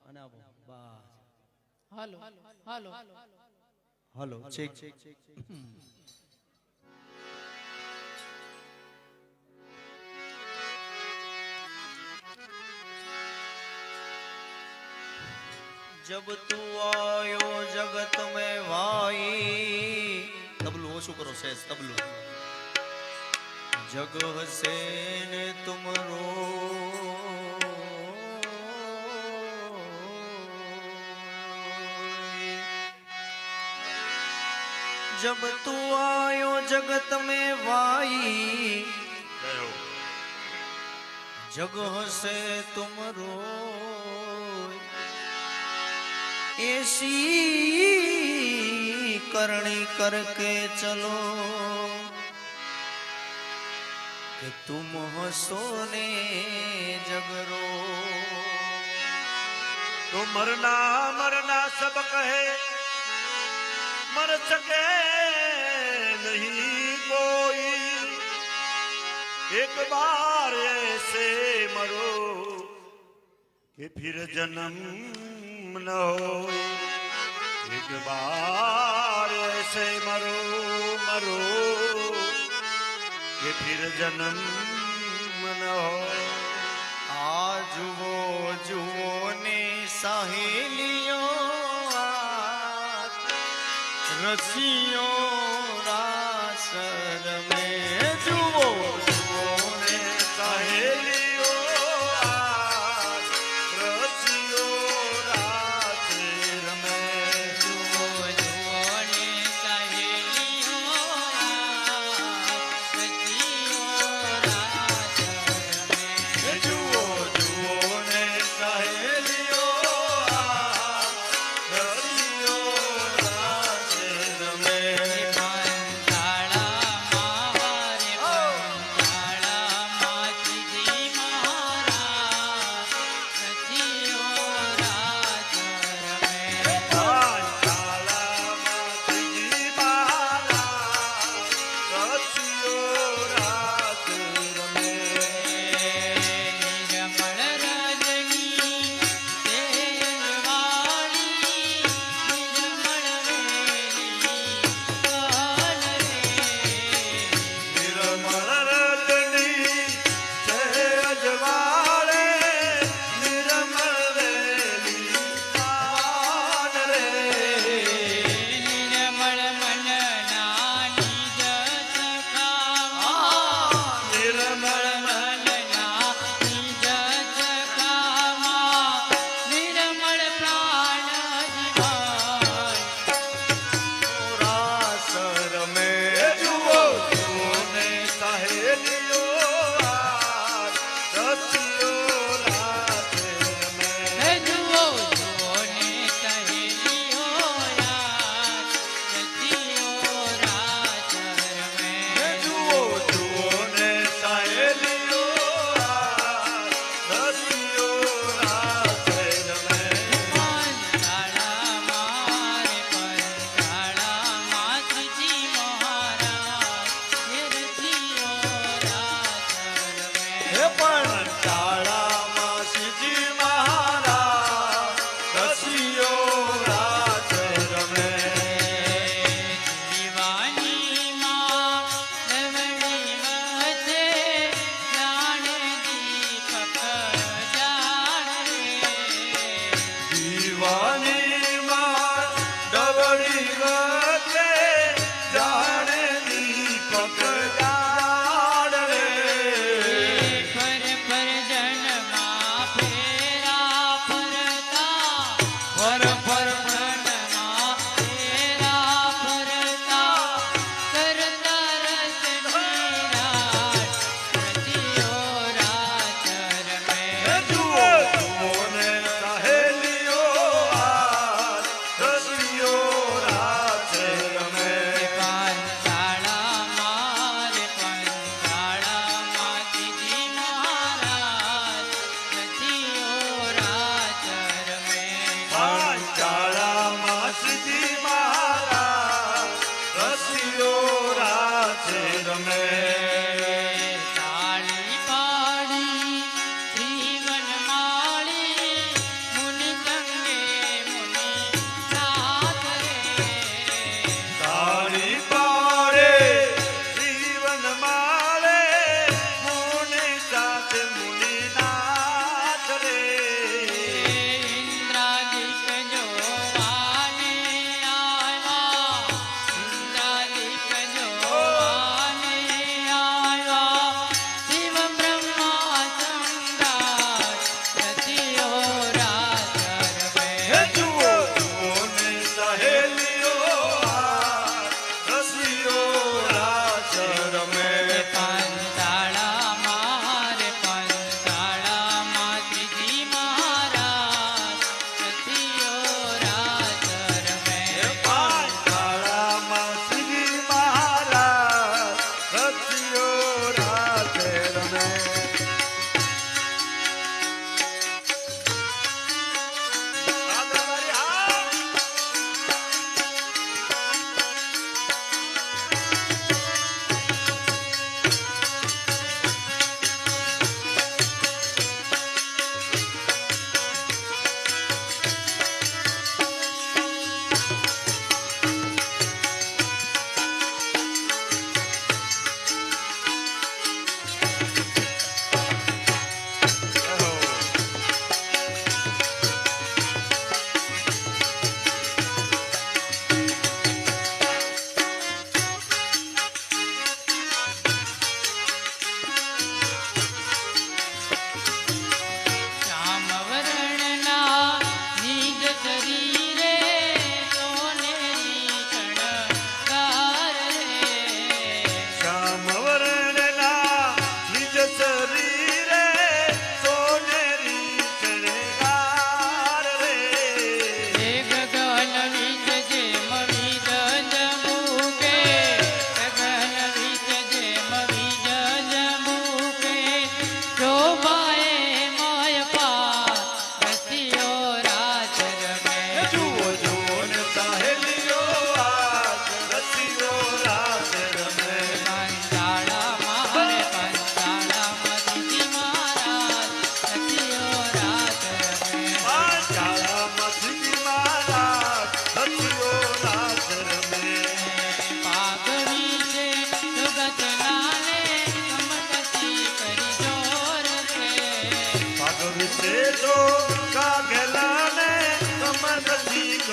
અને આપો બસ હાલો હાલો હલો ચેક जब तू आयो जगत में भाई तबलू ओछું કરો સેજ તબલું जग से ने तुम रो जब तू आयो जगत में भाई जगह से तुम रो ऐसी करनी करके चलो कि तुम हंसो ने जगरो तो मरना मरना सब कहे मर सके नहीं कोई एक बार ऐसे मरो कि फिर जन्म न हो एक बार ऐसे मरो मरो कि फिर जन्म न हो आज वो जुओ ने सहेलियों रसियों रासर में जुओ ने सहेलियों रसियों रातेर में जुओ जुओ ने सहेलियों रसियों रातेर में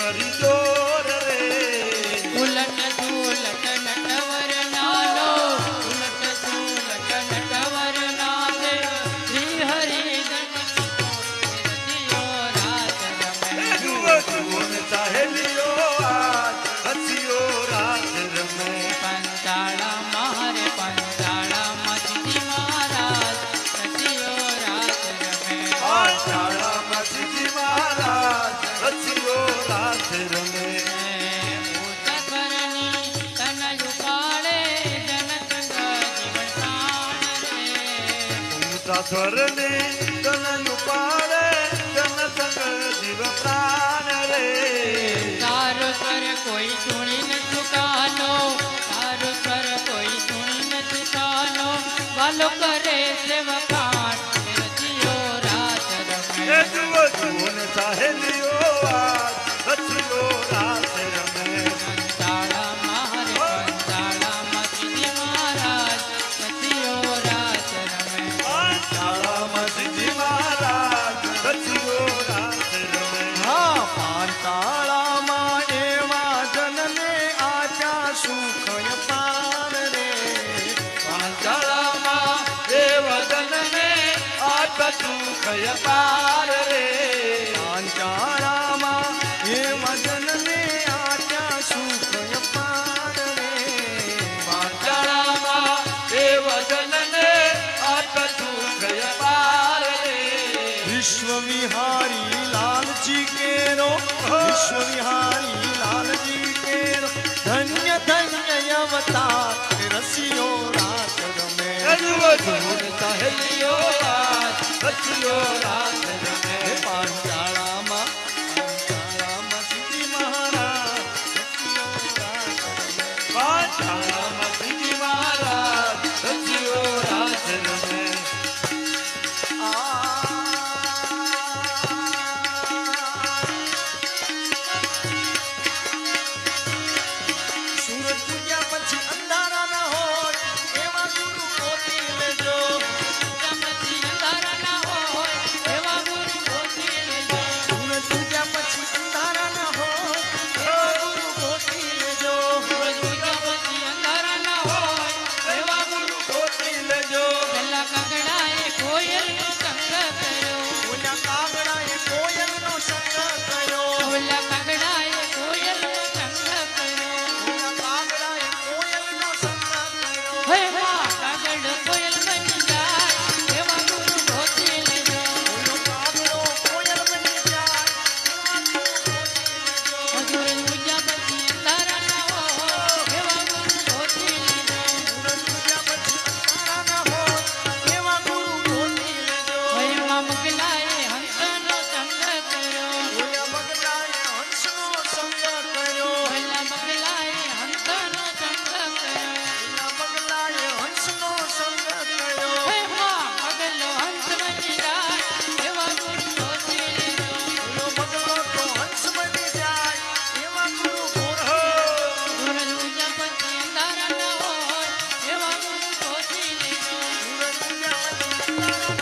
કરી જોર રે ઉલટ ઝુલટ નટવર નાલો ઉલટ ઝુલટ નટવર નાલે શ્રી હરિ રચિયો રાત રમે જુઓ જુઓ ને સહેલીઓ આજ રચ્યો રાત રમે પંચાળા મારે પંચાળા મસ્તી મહારાજ રચિયો રાત રમે શાળામાં શ્રીજી મહારાજ રચ્યો રાત રમે સ્વરની તન ઉપાડે જન સંગ જીવ પ્રાણ રે તારો સ્વર કોઈ સુણી ન ચુકાનો તારો સ્વર કોઈ સુણી ન ચુકાનો વાલો કરે સેવકાન રચિયો રાત રમે એ જુઓ જુઓ ને સહેલીઓ આજ રચ્યો રાત રમે પંચાળા મારે પંચાળા મસ્તી મહારાજ રચિયો રાત રમે શાળામાં શ્રીજી મહારાજ રચ્યો રાત રમે હા પાંચાળામાં એવા જનને આજા સુખ પાર રે પાંચાળામાં દેવ જનને આટ સુખ પાર રે પાંચાળામાં એવા જનને આજા સુખ પાર રે પાંચાળામાં દેવ જનને આટ સુખ પાર રે વિશ્વ વિહારી લાલજી કેરો વિશ્વ વિહારી લાલજી કેરો ધન્ય ધન્ય અવતાર રસિયો રાત રમે જુઓ જુઓ ને સહેલીઓ આજ રચ્યો રાત રમે પાંચાળામાં શ્રી મહારાજ રસિયો રાત રમે પાંચાળામાં શ્રીજી મહારાજ રચ્યો રાત રમે સૂરજ પૂજ્યા પછી અંધારા ન હોય એવા ગુરુ ગોતી લેજો પછી અંધારા ના હોય એવા ગુરુ ગોતી લેજો સૂરજ પૂજ્યા પછી અંધારા ન હોય એવા ગુરુ ગોતી લેજો સૂરજ ઉગ્યા પછી અંધારા ના હોય એવા ગુરુ ગોતી લેજો પેલા કાગડાએ કોયલનો સંગ કર્યો ઓલા કાગડાએ કોયલનો સંગ કર્યો ઓલા કાગડાએ કોયલનો સંગ કર્યો ઓલા કાગડાએ કોયલનો સંગ કર્યો હે માં કાગડ કોયલ બની જાય એવા ગુરુ ગોતી લેજો ઓલો કાગડો કોયલ બની જાય એવા ગુરુ ગોતી લેજો સૂરજ ઉગ્યા પછી અંધારા ના હોય એવા ગુરુ ગોતી લેજો સૂરજ પૂજ્યા પછી અંધારા ન હોય એવા ગુરુ ગોતી લેજો હે માં મોકલાએ હંસનો સંગ કર્યો ઓલા બગલાએ હંસનો સંગ કર્યો ઓલા બગલાએ હંસનો સંગ કર્યો ઓલા બગલાએ હંસનો સંગ કર્યો હે માં પગલો હંસ બની જાય એવા ગુરુ ગોતી લેજો ઓલો બગલો તો હંસ બની જાય એવા ગુરુ ગોતી સૂરજ ઉગ્યા પછી અંધારા ના હોય એવા ગુરુ ગોતી લેજો સૂરજ પૂજ્યા પછી અંધારા ન હોય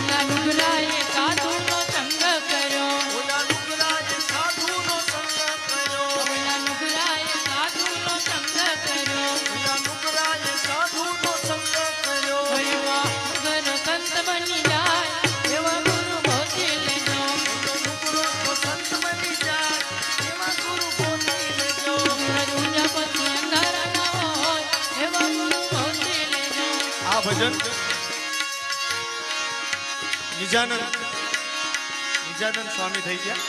ઓલા નુગરાએ સાધુનો સંગ કર્યો ઓલા નુગરાએ સાધુનો સંગ કર્યો ઓલા નુગરાએ સાધુનો સંગ કર્યો ઓલા નુગરાએ સાધુનો સંગ કર્યો હરિમાં મુગર સંત બની જાય એવા ગુરુ ગોતી લેજો ઓલો નુગરો તો સંત બની જાય એવા ગુરુ ગોતી લેજો સૂરજ ઉગ્યા પછી અંધારા ના હોય એવા ગુરુ ગોતી લેજો આ ભજન નિજાનંદ સ્વામી થઈ ગયા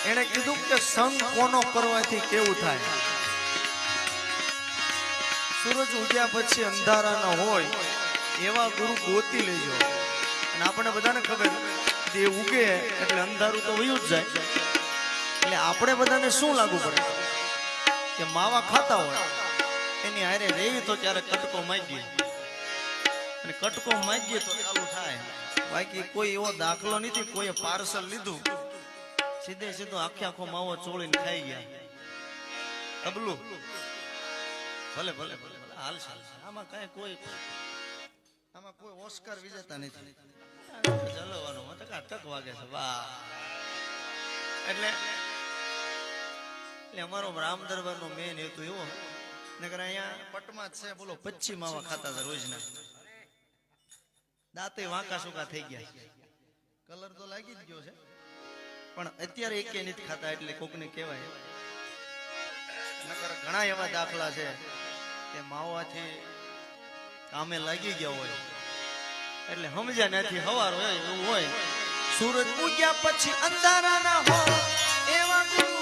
એણે કીધું કે સંગ કોનો કરવાથી કેવું થાય સૂરજ ઉગ્યા પછી અંધારા ન હોય એવા ગુરુ ગોતી લેજો અને આપણે બધાને ખબર તે ઉગે એટલે અંધારું તો વયું જ જાય એટલે આપણે બધાને શું લાગુ પડે કે માવા ખાતા હોય એની હારે રેવી તો ત્યારે કટકો માગીએ અને કટકો માગીએ તો ચાલુ થાય બાકી કોઈ એવો દાખલો નથી કોઈએ પાર્સલ લીધું સીધે સીધો આખો માવો ચોળીને ખાઈ ગયા અબલું ભલે ભલે ભલે ભલે હાલ ચાલ આમાં કોઈ ઓસ્કાર વિજેતા નથી ચલવાનું ઘાતક વાગે છે વાહ. એટલે અમારો રામ દરબાર નો મેન હેતુ એવો નકર અહીંયા પટમાં જ છે બોલો 25 માવા ખાતા હતા રોજના. દાંતે વાંકા સુકા થઈ ગયા. કલર તો લાગી જ ગયો છે પણ અત્યારે એકે નથી ખાતા એટલે કોકને કહેવાય. નકર ઘણા એવા દાખલા છે કે માવાથી કામે લાગી ગયા હોય એટલે સમજ્યા નથી હવાર હોય એવું હોય. સૂરજ ઉગ્યા પછી અંધારા ના હોય એવા ગુરુ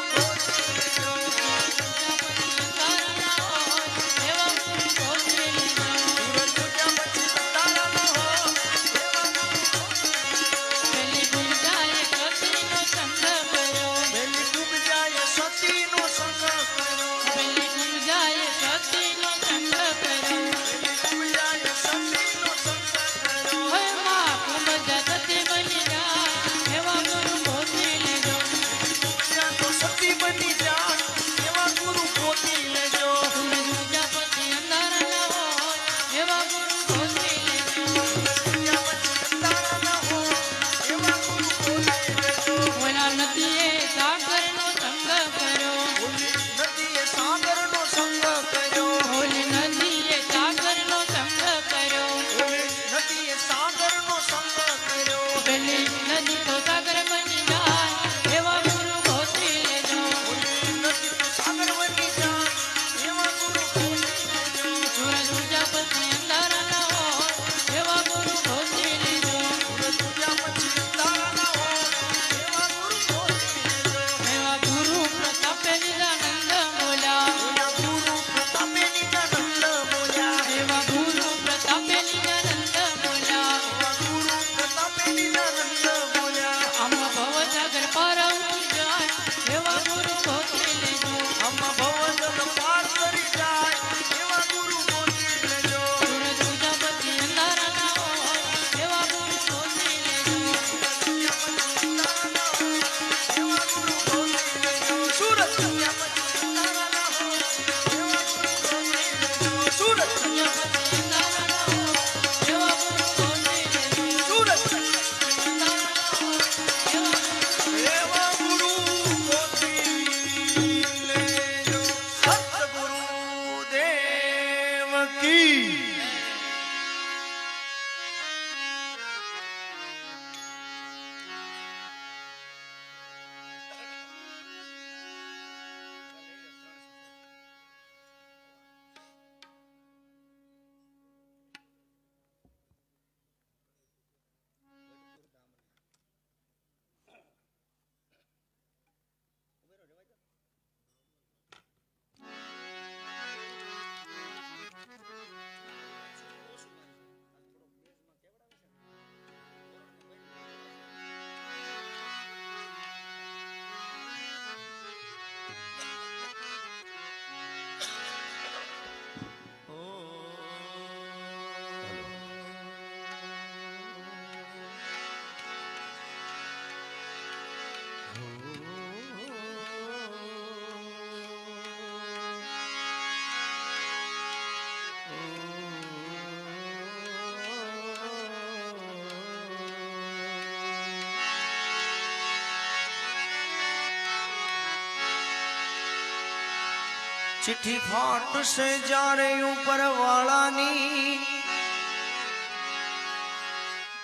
चिट्ठी फाट से जा रही ऊपर वाळानी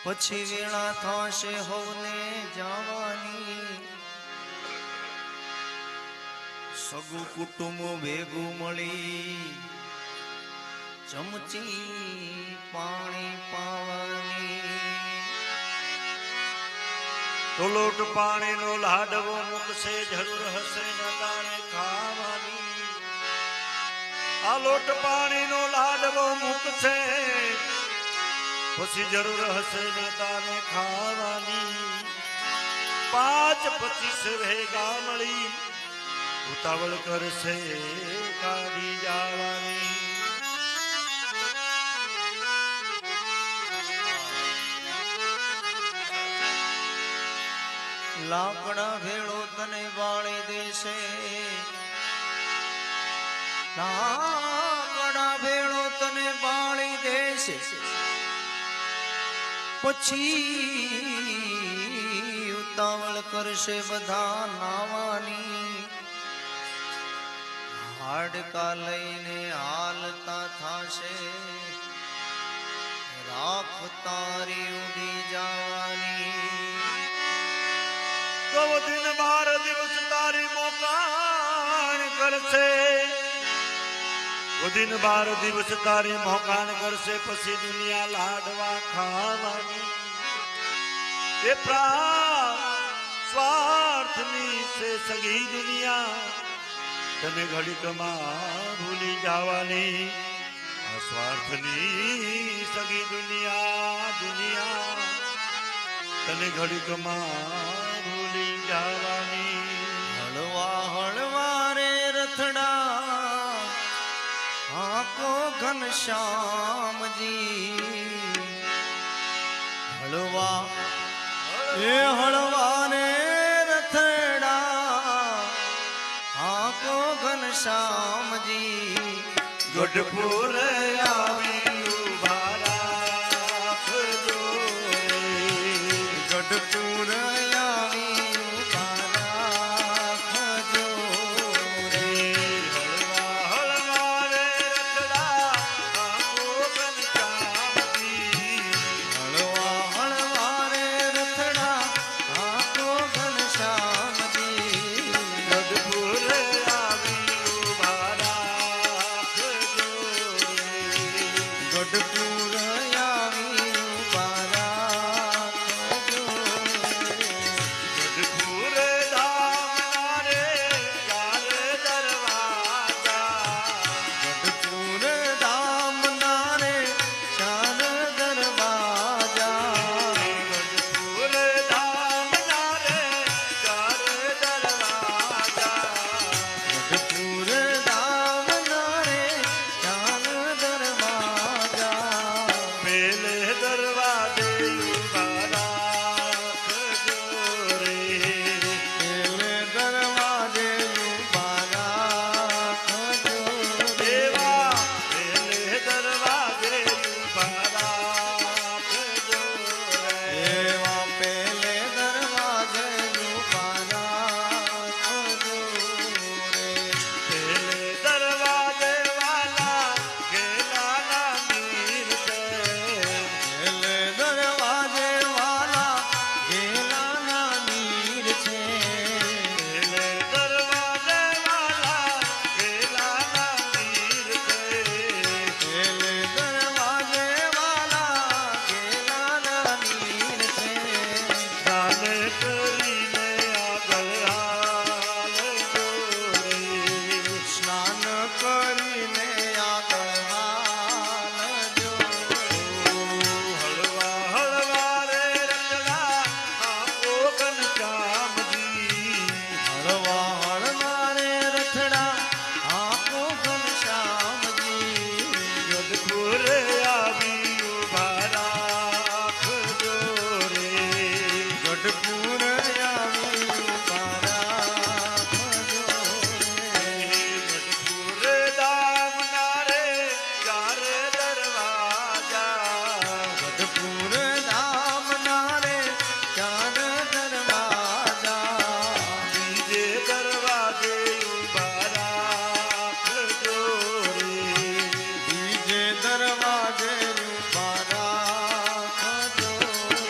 પછી વેળા થશે હોને જવાની સગુ કુટુંબ ભેગું મળી ચમચી પાણી પાવાની તો લોટ પાણીનો લાડવો મૂકશે જરૂર હશે નદાણે ખાવાની આ લોટ પાણીનો લાડવો મૂકશે પછી જરૂર હશે નદાણે ખાવાની 5-25 ભેગા મળી ઉતાવળ કરશે કાઢી જવાની લાકડા ભેળો તને વાળી દેશે લાકડા ભેળો તને વાળી દેશે પછી ઉતાવળ કરશે બધા નાવાની હાડકા લઈને હાલતા થાશે રાખ તારી ઉડી જવાની તો દિન 12 દિવસ તારી મોકાણ કરશે દિન 12 દિવસ તારી મોકાણ કરશે પછી દુનિયા લાડવા ખાવાની એ સ્વાર્થની છે સગી દુનિયા તને ઘડીકમાં ભૂલી જવાની આ સ્વાર્થની સગી દુનિયા તને ઘડીકમાં ભૂલી જવાની હળવા હળવા રે રથડા આંખો ઘનશ્યામજી હળવા એ હળવા ને રથડા આંખો ઘનશ્યામજી ગઢપુર આવી ઉભા રાખજો રે. ગઢપુર આવી ઉભા રાખજો રે. હળવા હળવા રે રખડા આંખો ઘનશ્યામજી. હળવા હળવા રે રથડા આંખો ઘનશ્યામજી ગઢપુર આવી ઉભા રાખજો રે. ગઢપુર આવી ઉભા રાખજો રે. ગઢપુર ધામના રે ચાર દરવાજા. ગઢપુર ધામના રે ચાર દરવાજા ગઢપુર ધામના રે ચાર દરવાજા. ગઢપુર ધામના રે ચાર દરવાજા પેલે દરવાજે ઉભા રાખજો રે. પેલે દરવાજે ઉભા રાખજો રે. દેવા પેલે દરવાજે ઉભા રાખજો રે. એવા પેલે દરવાજે ઉભા રાખજો રે. પેલે દરવાજે વાલા ગેલાના મીર છે. પેલે દરવાજે વાલા ગેલાના નીર છે. પેલે દરવાજે વાલા ગેલાના મીર છે. પેલે દરવાજે વાલા ગેલાના નીર છે. દાને કરીને આગળ હાલજો રે. સ્નાન કરીને આગળ હાલજો. હળવા હળવા રે રતડા આંખો ઘનશ્યામજી. હળવા હળવા રે રથડા આંખો ઘનશ્યામજી ગઢપુર આવી ઉભા રાખજો રે. ગઢપુર આવી ઉભા રાખજો રે. ગઢપુર ધામના રે ચાર દરવાજા. ગઢપુર ધામના રે ચાર દરવાજા બીજે દરવાજે ઉભા રાખજો રે. બીજે દરવાજે ઉભા રાખજો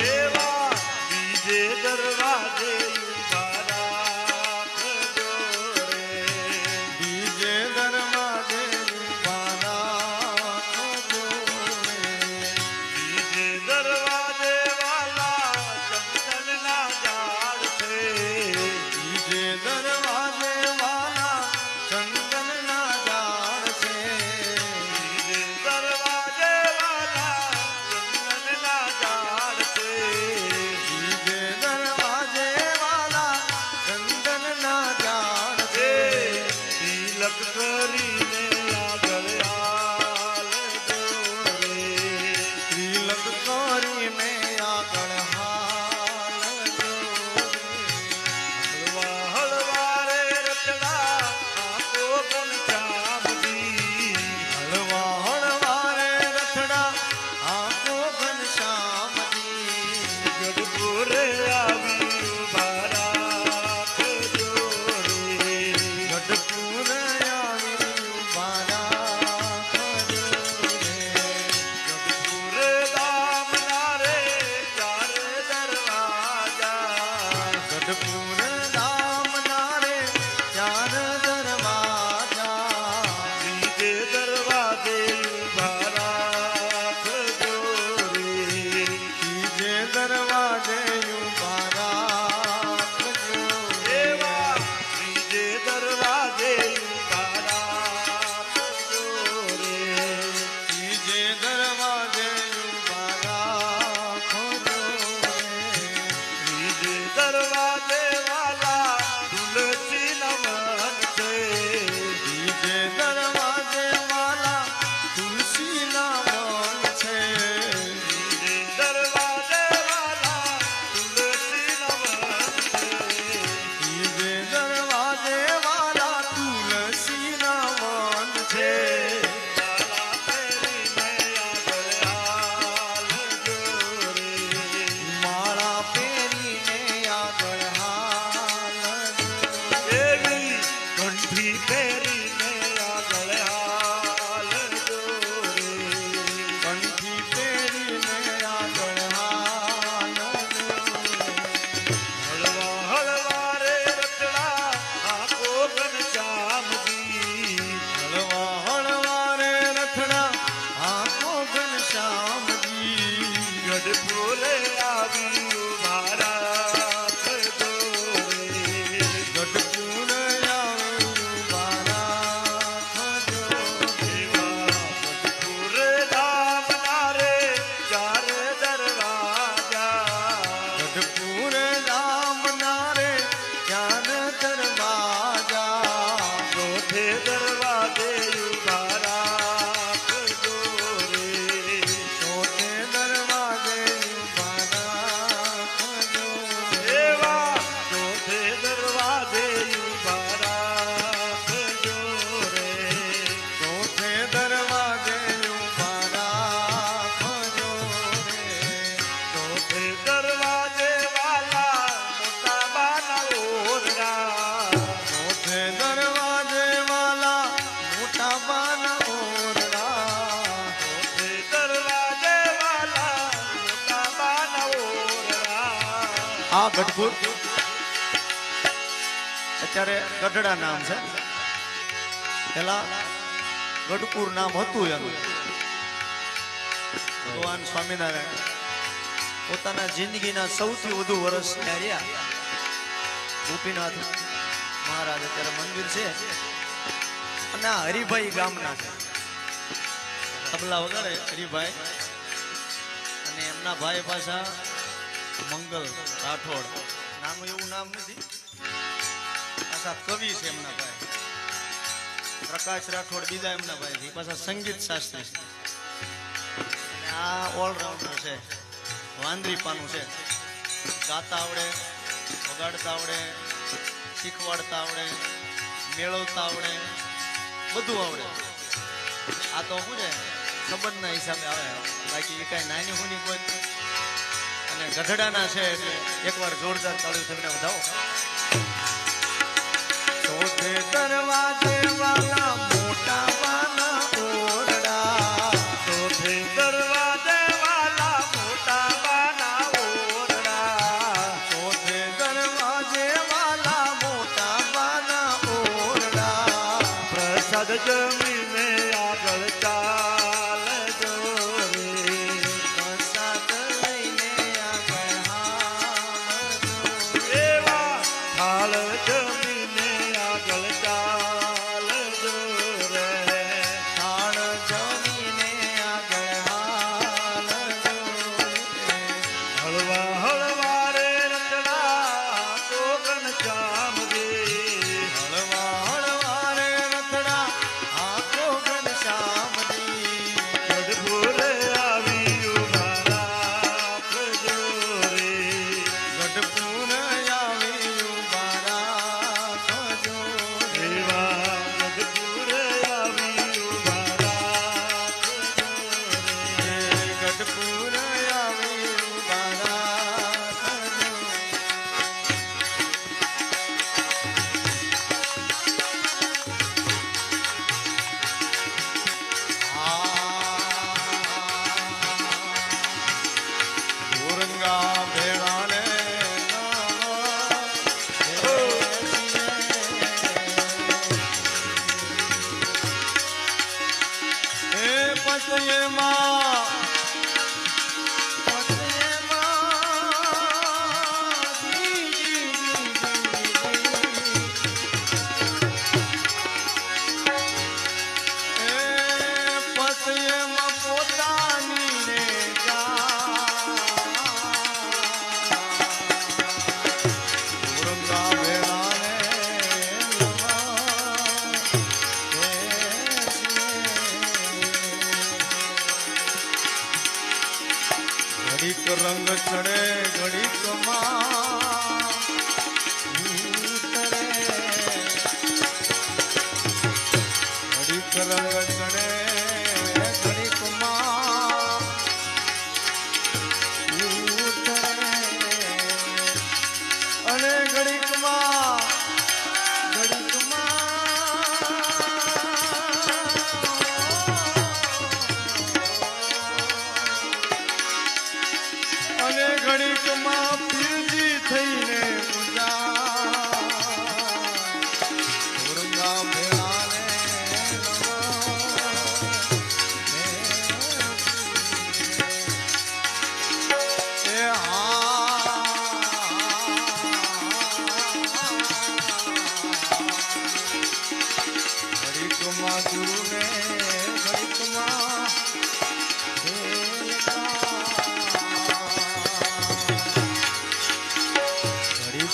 રે. એવા બીજે દરવાજે ઉભા રાખજો રે. બીજે દરવાજે ઉભા રાખજો રે. બીજે દરવાજે વાલા ચંદનના ઝાડ છે. બીજે દરવાજે વાલા ચંદનના ઝાડ છે. બીજે દરવાજે વાલા ચંદનના ઝાડ છે. બીજે દરવાજે આવી ઉભા રાખજો રે. ગઢપુર આવી ઉભા રાખજો રે. ગઢપુર ગામના રે ચાર દરવાજા. ગઢપુર ધામના રે ચાર દરવાજા. ત્રીજે દરવાજે ઉભા રાખજો રે. ત્રીજે દરવાજે ઉભા રાખજો રે. એવા ત્રીજે દરવાજે ઉભા રાખજો રે. ત્રીજે દરવાજે ઉભા રાખજો રે. ત્રીજે દરવાજે વાલા તુલસી નમન છે. ત્રીજે દરવાજે વાલા તુલસીના વન છે. ત્રીજે દરવાજે વાલા તુલસી નમન છે. ત્રીજે દરવાજે વાલા તુલસીના વન છે. માળા પહેરીને આગળ હાલજો રે. માળા પહેરીને આગળ હાલજો. એવી કંઠી પહેરીને આગળ હાલજો રે. કંઠી પહેરીને આગળ હાલજો. હળવા હળવા રે રતડા આંખો ઘનશ્યામજી. હળવા હળવા રે રથડા આંખો ઘનશ્યામજી. ગઢપુરે આવી ઉભા રાખજો રે. ગઢપુર આવી ઉભા રાખજો રે. એવા ગઢપુર ધામના રે ચાર દરવાજા. ગઢપુર ધામના રે ચાર દરવાજા. ચોથે દરવાજે ઉભા રાખજો રે. ચોથે દરવાજે ઉભા રાખજો રે. એવા ચોથે દરવાજે ઉભા રાખજો રે. ચોથે દરવાજે ઉભા રાખજો રે. ચોથે દરવાજે વાલા મોટા બાના ઓરડા. ચોથે દરવાજે વાલા મોટા બાના ઓરડા. ચોથે દરવાજે વાલા મોટા બાના ઓરડા. આ ગઢપુર અત્યારે ગઢડા નામ છે, પેલા ગઢપુર નામ હતું એનું. ભગવાન સ્વામિનારાયણ પોતાના જિંદગીના સૌથી વધુ વર્ષ ત્યાં રહ્યા. ગોપીનાથ મહારાજ અત્યારે મંદિર છે અને આ હરિભાઈ ગામના છે. તબલા વગાડે હરિભાઈ અને એમના ભાઈ પાછા મંગલ રાઠોડ. નાનું એવું નામ નથી, પાછા કવિ છે એમના ભાઈ. પ્રકાશ રાઠોડ બીજા એમના ભાઈ છે, પાછા સંગીત શાસ્ત્રી છે. અને આ ઓલરાઉન્ડર છે, વાંદરી પાનું છે. ગાતા આવડે, વગાડતા આવડે, શીખવાડતા આવડે, મેળવતા આવડે, બધું આવડે. આ તો શું છે સંબંધના હિસાબે આવે, બાકી એ કાંઈ નાની હુની કોઈ. અને ગઢડાના છે એટલે એકવાર જોરદાર તાળીઓ થઈને વધાવો. ચોથે દરવાજે વાલા મોટા બાના ઓરડા. ચોથે દરવાજે વાલા મોટા બાના ઓરડા. ચોથે દરવાજે વાલા મોટા બાના ઓરડા. પ્રસાદ જમીને આગળ ચાલજો રે. પ્રસાદ લઈને આગળ હાલજો. એવા થાળ જમીને આગળ ચાલજો રે. થાળ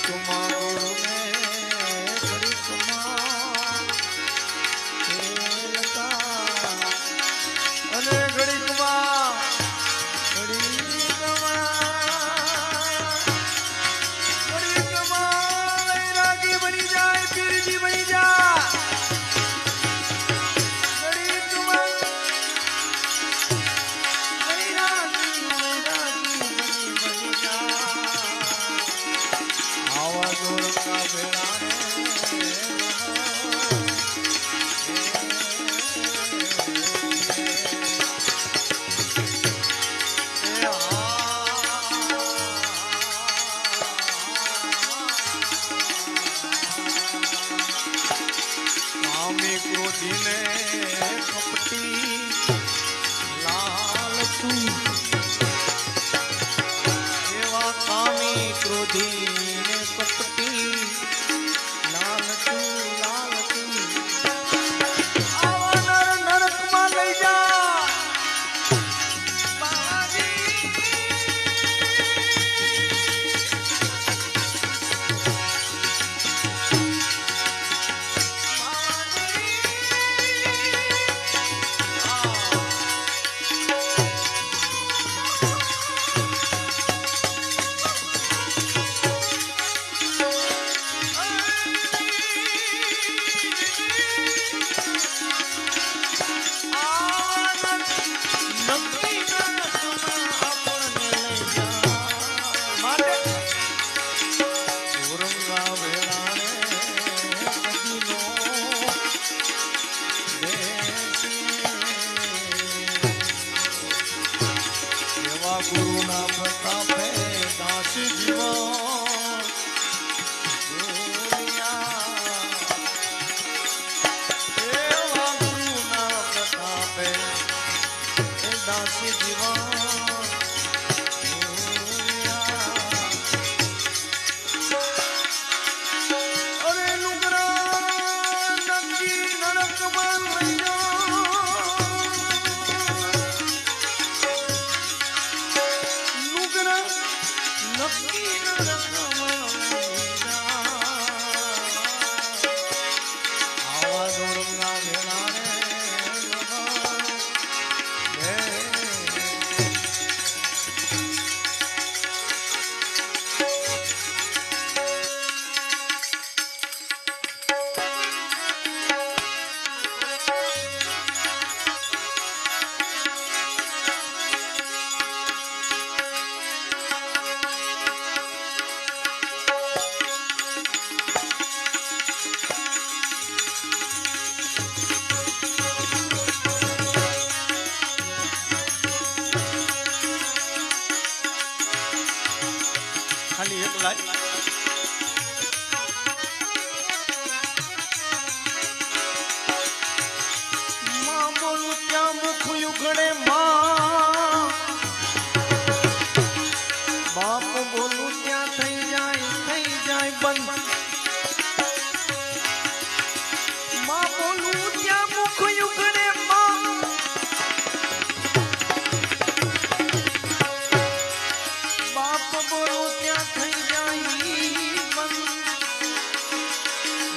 ઘડીકમાં ગુરુને ઘડીકમાં ખેલતા અને ઘડીકમાં વૈરાગી બની જાય પીરજી બની જાય ક્રોધીને કપટી લાલચુ એવા કામી ક્રોધીને કપટી લાલચુ લાલચુ આવા નરકમાં લઈ જા ગુરુના પ્રતાપે દાસ જીવન એવા ગુરુના પ્રતાપે દાસ જીવન અરે લુગડા નંદી નરકમાં લઈ નક્કી આવા દોડના વેળાને ખાલી એક લાઈન માં બોલું ત્યાં મુખ યુગડે માં બાપ બોલું ત્યાં થઈ જાય બંધ માં બોલું ત્યાં મુખ યુગડે માં બાપ બોલું ત્યાં થઈ જાય બંધ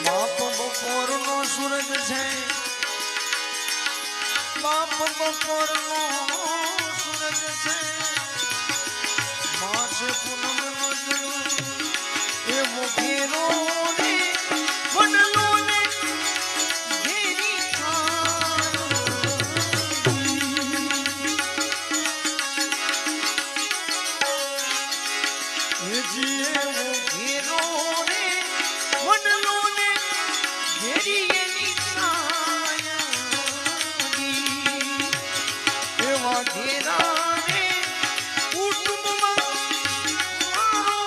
બાપ બપોરનો સૂરજ છે બાપ બપોરનો સૂરજ છે માસ પૂનમનો જન્મ એવો ઘેરો ને વડલો ને ઘેરી એવો ઘેરો ને વડલો ને ઘેરી એની એવા ઘેરા ને કુટુંબમાં મારો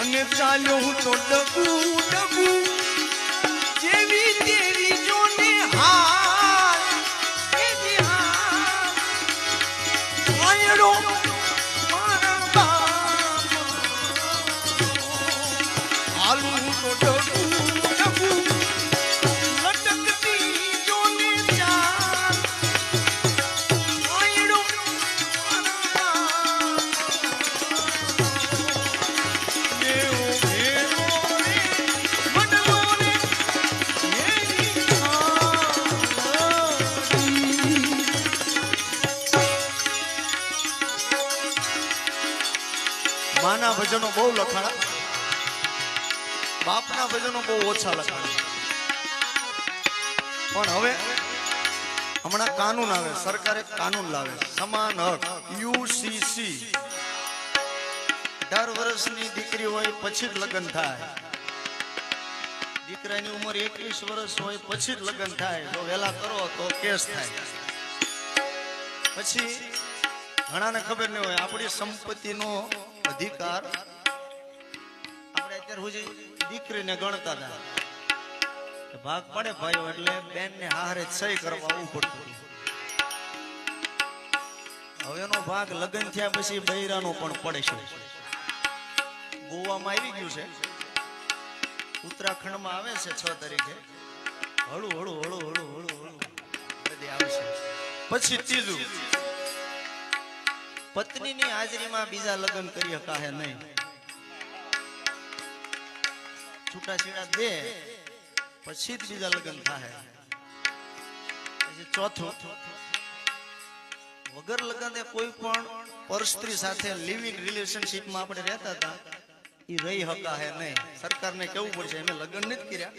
અને ચાલ્યો હું તો ડગુ ડગુ જેવી તેરી જોને હાલ એવી હાલ આયડો મારા બાપ હાલું હું તો ડગુ ડગુ લટકતી જોને ચાલ આયડો માના ભજનો બહુ લખાણા, બાપના ભજનો બહુ ઓછા લખાણા. પણ હવે હમણાં કાનૂન આવે, સરકારે કાનૂન લાવે સમાન હક યુસીસી. 18 વર્ષની દીકરી હોય પછી જ લગ્ન થાય, દીકરાની ઉંમર 21 વર્ષ હોય પછી જ લગ્ન થાય. જો વહેલા કરો તો કેસ થાય. પછી ઘણાને ખબર નહીં હોય આપણી સંપત્તિનો અધિકાર આપણે અત્યાર સુધી દીકરીને ગણતા હતા. ભાગ પડે ભાઈઓ એટલે બેનને હારે સહી કરવા આવવું પડતું. હવેનો ભાગ લગ્ન થયા પછી બૈરાનો પણ પડે છે. ગોવામાં આવી ગયું છે, ઉત્તરાખંડમાં આવે છે 6 તારીખે. હળું હળું હળું હળું હળું હળું બધી આવે છે. પછી ત્રીજું, પત્નીની હાજરીમાં બીજા લગ્ન કરી શકાય નહીં. છૂટાછેડા દે પછી જ બીજા લગ્ન થાય. પછી ચોથું, વગર લગ્ને કોઈ પણ પરસ્ત્રી સાથે લિવ ઇન રિલેશનશીપમાં આપણે રહેતા હતા એ રહી શકાય નહીં. સરકારને કેવું પડશે અમે લગ્ન નથી કર્યા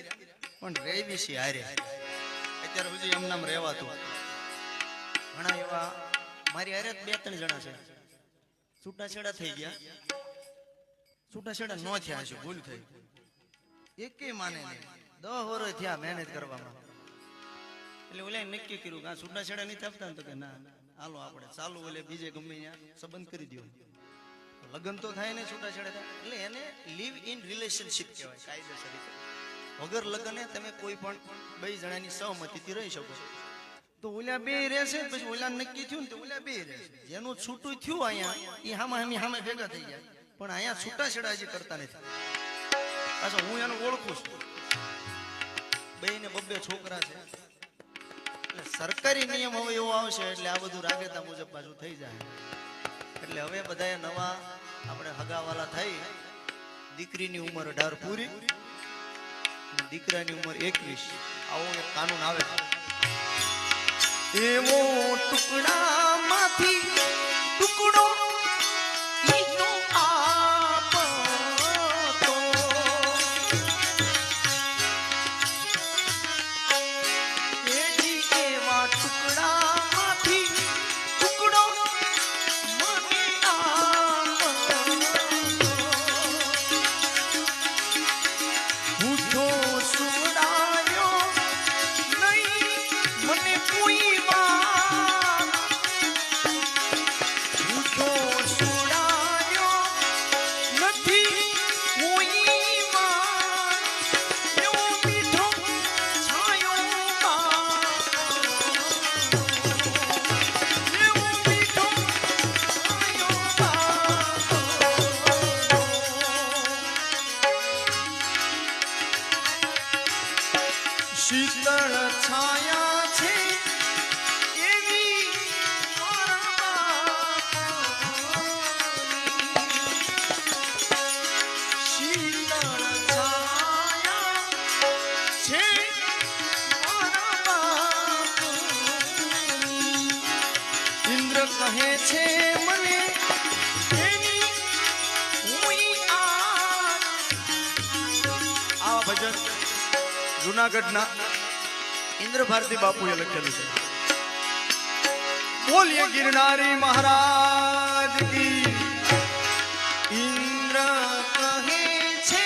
પણ રહેવી છે હારે. અત્યારે સુધી એમ નામ રહેવાતું. ઘણા એવા મારી હારે 2-3 જણા છે છૂટાછેડા થઈ ગયા, છૂટાછેડા ન થયા છે, ભૂલ થઈ. એકે માને નહીં, 10 વર્ષ થયા મહેનત કરવામાં. એટલે ઓલા નક્કી કર્યું કે આ છૂટાછેડા નહીં થતા ને તો કે ના હાલો આપણે ચાલુ ઓલે બીજે ગમે ત્યાં સંબંધ કરી દો. લગ્ન તો થાય ને છૂટાછેડા થાય એટલે એને લિવ ઇન રિલેશનશીપ કહેવાય કાયદેસર. વગર લગ્ને તમે કોઈ પણ 2 જણાની સહમતિથી રહી શકો. તો ઓલા 2 રહેશે પછી ઓલા નક્કી થયું ને તો ઓલા 2 રહેશે. જેનું છૂટું થયું અહીંયા એ સામે ભેગા થઈ ગયા, પણ અહીંયા છૂટાછેડા હજી કરતા નથી. પાછો હું એને ઓળખું છું, 2 ને 2 છોકરા છે. એટલે સરકારી નિયમ હવે એવો આવશે એટલે આ બધું રાગેતા મુજબ પાછું થઈ જાય. એટલે હવે બધાએ નવા આપણે હગાવાલા થઈ, દીકરીની ઉંમર 18 પૂરી, દીકરાની ઉંમર 21, આવો એક કાનૂન આવે છે. એવો ટુકડામાંથી ટુકડો ઈ તો આપતો, એજી એવા ટુકડામાંથી ટુકડો મને આપતો. ભૂઠો સુવડાયો નહીં મને કોઈ શીતળ છાયા છે એવી શીતળ છાયા છે ઇન્દ્ર કહે છે મને એની આ ભજન જૂનાગઢના ઇન્દ્ર ભારતી બાપુએ લખેલું છે. બોલીએ ગિરનારી મહારાજ કી. ઇન્દ્ર કહે છે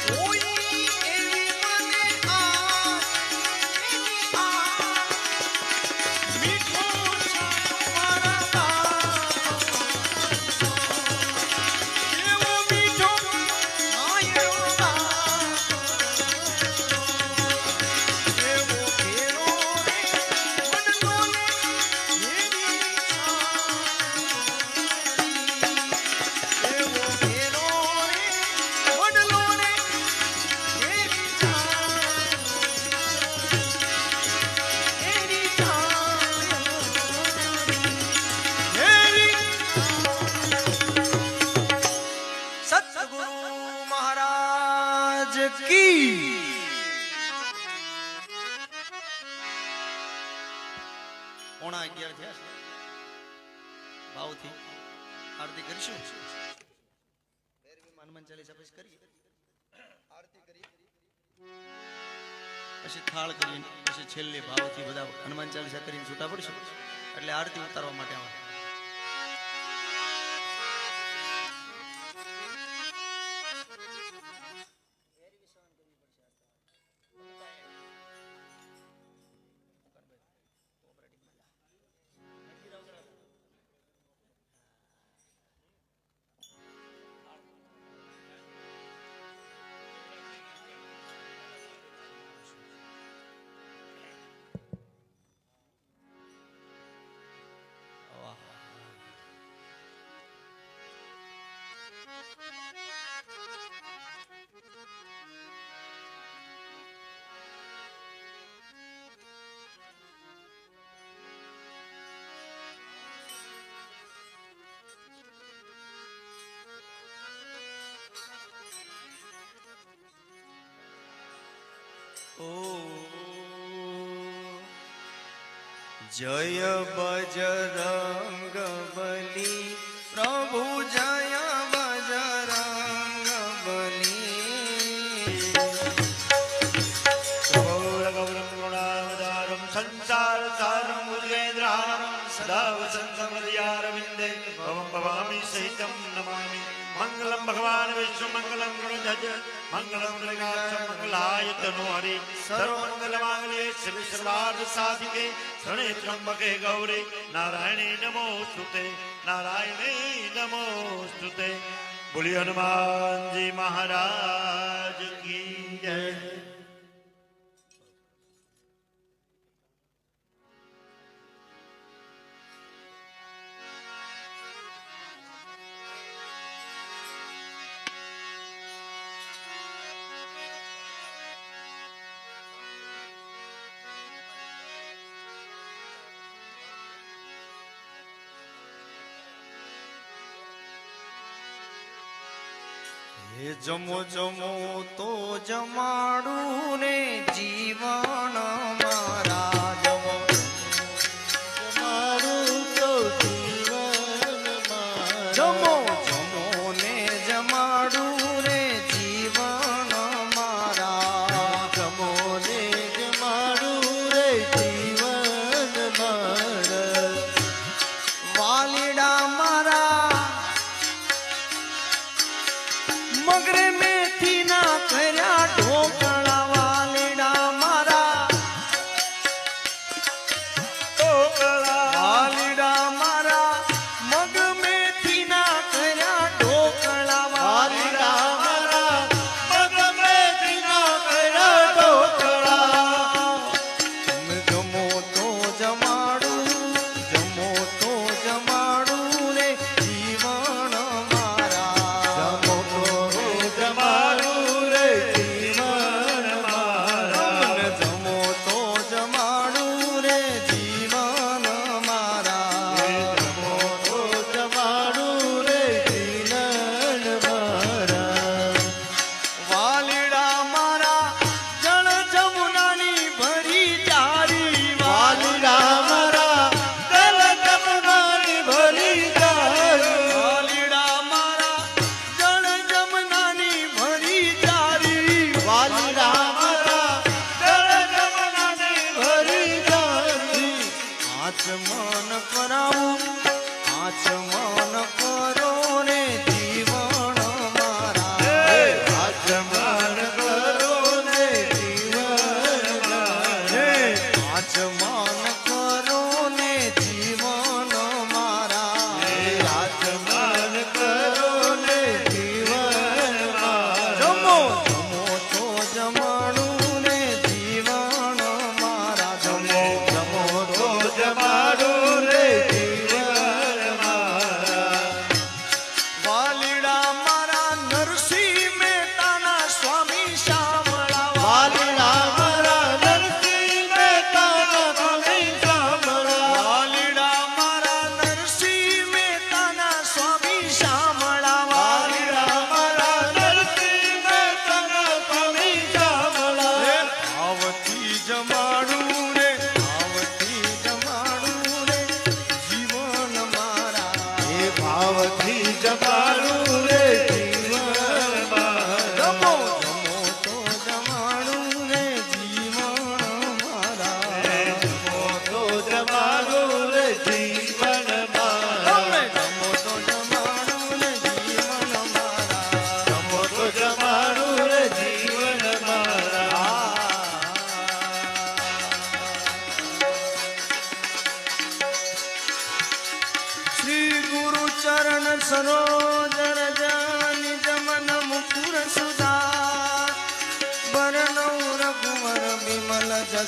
કોઈ એવી મને મીઠો મારા બાપ, એવો મીઠો સદગુરુ મહારાજ કી પોણા 11 થયા છે. ભાવથી આરતી કરીશું. હનુમાન ચાલીસા પછી કરીએ, આરતી કરીએ, પછી થાળ કરીને પછી છેલ્લે ભાવથી બધા હનુમાન ચાલીસા કરીને છૂટા પડશું. એટલે આરતી ઉતારવા માટે આવે. જય બજરંગ બલી પ્રભુ જય બજરંગ બલી. ગૌરગૌરમ ગુણાવતારમ સંસાર સારમ ઉદ્વેદ્રારમ સદા વસંતમર્યારવિંદે ભવં ભવામી સહિતમ નમામિ. મંગલમ ભગવાન વિષ્ણુ મંગલમ ગણધજ મંગલમ ગણગાક્ષ મંગલાય તનો હરિ સર્વમંગલ માંગલ્યે શિવે સર્વાર્થ સાધિકે શરણે ત્રંબકે ગૌરી નારાયણે નમોસ્તુતે નારાયણે નમોસ્તુતે. બોલી હનુમાનજી મહારાજ કી જય. હે જમો જમો તો જમાડું ને જીવન મારા. જમો મારું તો જીવન મારા. જમો જમો ને જમાડું રે જીવન મારા. જમો ને જમાડું રે જીવન મારા. વાલીડા મારા મગરે મેથી ના કર્યા ઢોકળા. વાલીડા મારા વાલીડા મારા મગ મેથી ના કર્યા ઢોકળા. વાલીડા મારા તમે જમો તો જમાડું, જમો તો જમાડું રે જીવન મારા. જમો તો જમાડું રે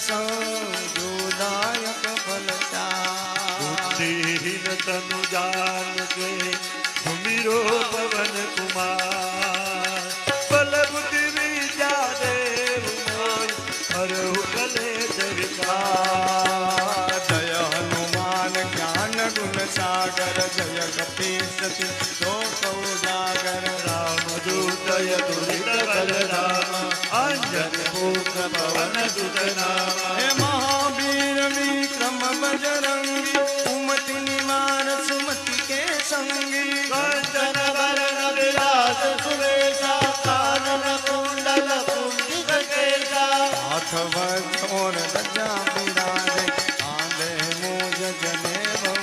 संजोदायक बलचार बुद्धिहीन तनु जान के सुमिरो पवन कुमार बल बुद्धि विद्या देव मोय हरहु कलेश विकार जय हनुमान ज्ञान गुण सागर जय कपीश लोक उजागर रामदूतय दुरित बलराम अंजन पुत्र पवन सुत नाम हे महावीर विक्रम बजरंगी कुमति निवार सुमति के संगी कंचन वरण विराज सुरेशा कानन कुंडल कुंडित केशा हाथ वज्र ध्वजा विराजे कांधे मूज जनेऊ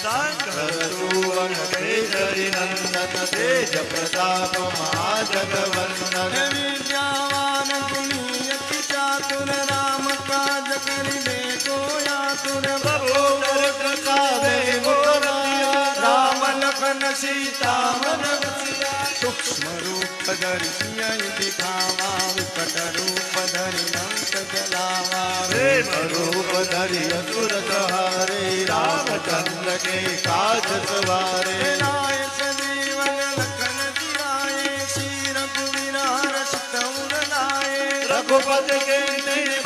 साजे सुवन केसरी नंदन तेज प्रताप महाजगवंदन विद्यावान गुणियति चातुर राम काज करिबे को आतुर बबोदर प्रसादे मोरतिया राम लखन सीता मन बसिया सूक्ष्म रूप धरि सियहि दिखावा विकट रूप धरि लंक जलावा प्रेम रूप धरि असुर संहारे रामचंद्र के काज सवारे राय सजीवन लखन जियाए श्री रघुवीर हर्ष तौर लाए रघुपति के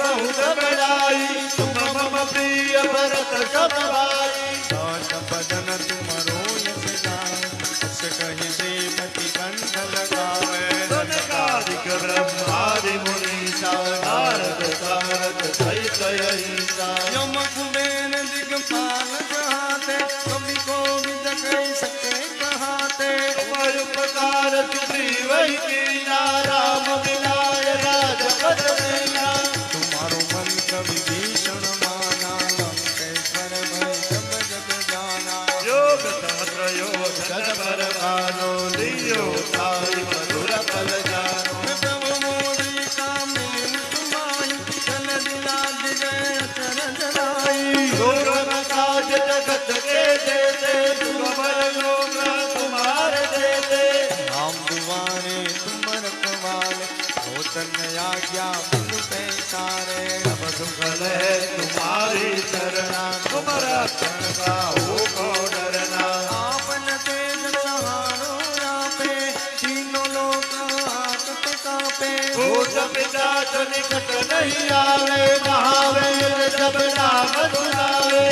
बहुत बड़ाई तुम मम प्रिय भरत सब भाई दास बदन तुम रोय सजाए हस कहि देवति कंठ लगावे सनकादिक ब्रह्मादि मुनीसा नारद सारद सहित अहिंसा यम कुबेर दिगपाल जहाते कवि कोविद कहि सके कहाते तुम्हारे उपकार सुग्रीवहि कीना राम मिलाय राजपद देना तुम्हारो मंत्र विभीषण माना लंकेश्वर भय सब जग जाना योग सहस्र योग जन पर भानो लियो ताई मधुर फल जानो प्रभु मोरी कामिनी तुम्हारी चल दिला दिजय चरण जलाई दुर्गम काज जगत के देते तुमर लोग तुम्हारे देते नाम दुआरे तुम रखवाले होतन आज्ञा बिन पैसारे सब सुख ले तुम्हारी शरणा तुम रक्षण का हो को डरना आपन तेज सहारो आपे तीनों लोक हाथ कापे भूत पिशाच निकट नहीं आवे महावीर जब नाम सुनावे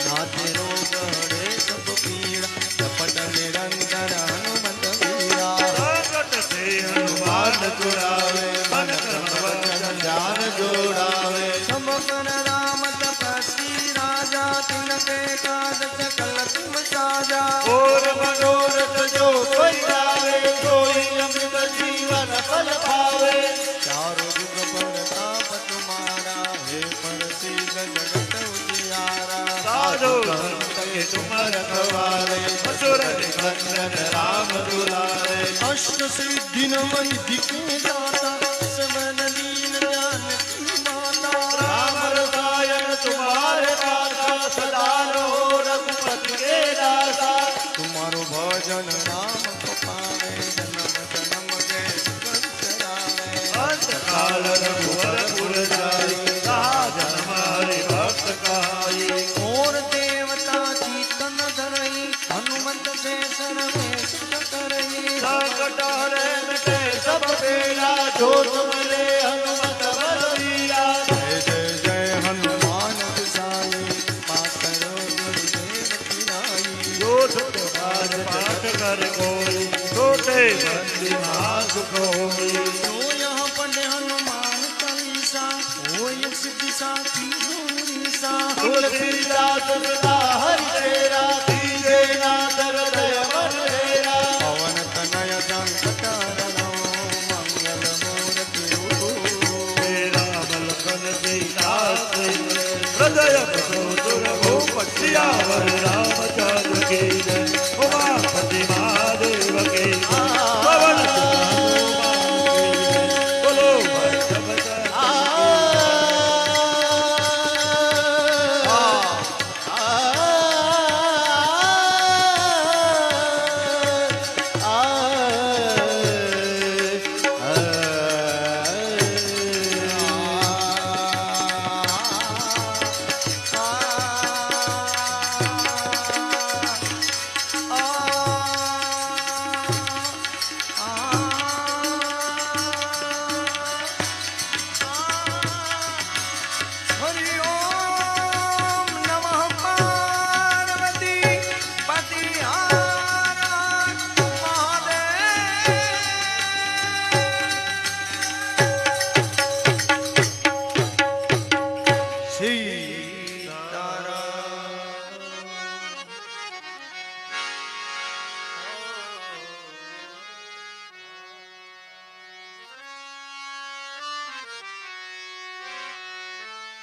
नाथे रोग हरे सब पीड़ा जपत निरंतर हनुमत वीरा संकट से हनुमान छुड़ावे मन क्रम वचन ध्यान जोड़ावे सब कर राम तपस्वी राजा तिनके काज सकल तुम साजा और मनोरथ जो कोई गावे कोई अमृत जीवन फल पावे चारों जुग प्रताप तुम्हारा हे प्रसिद्ध जगत उजियारा साधु संत के तुम रखवारे असुर निकंदन राम दुलारे अष्ट सिद्धि नवि दिखे दाता सबन दीन जानकी माता राम रसायन तुम्हारे दाता सदा रहो रघुपति के दाता तुम्हारो भजन राम को पावे जन्म जन्म के सुख बिसरावे अंत काल रघुवर पुर जाई कहा जन्म हरि भक्त कहाई और देवता चीतन धरई हनुमत से सर्वे सुख करई संकट हरे मिटे सब बेड़ा जो तुम ले हनुमत बलवीरा जय जय जय हनुमान गोसाई मातर गुरुदेव की नाई जो सत्यवान पाठ कर कोई छोटे बंदी महासुख होई जो यहाँ पढ़े हनुमान चालीसा होय सिद्धि साखी दूरी सा तुलसीदास सदा हरि तेरा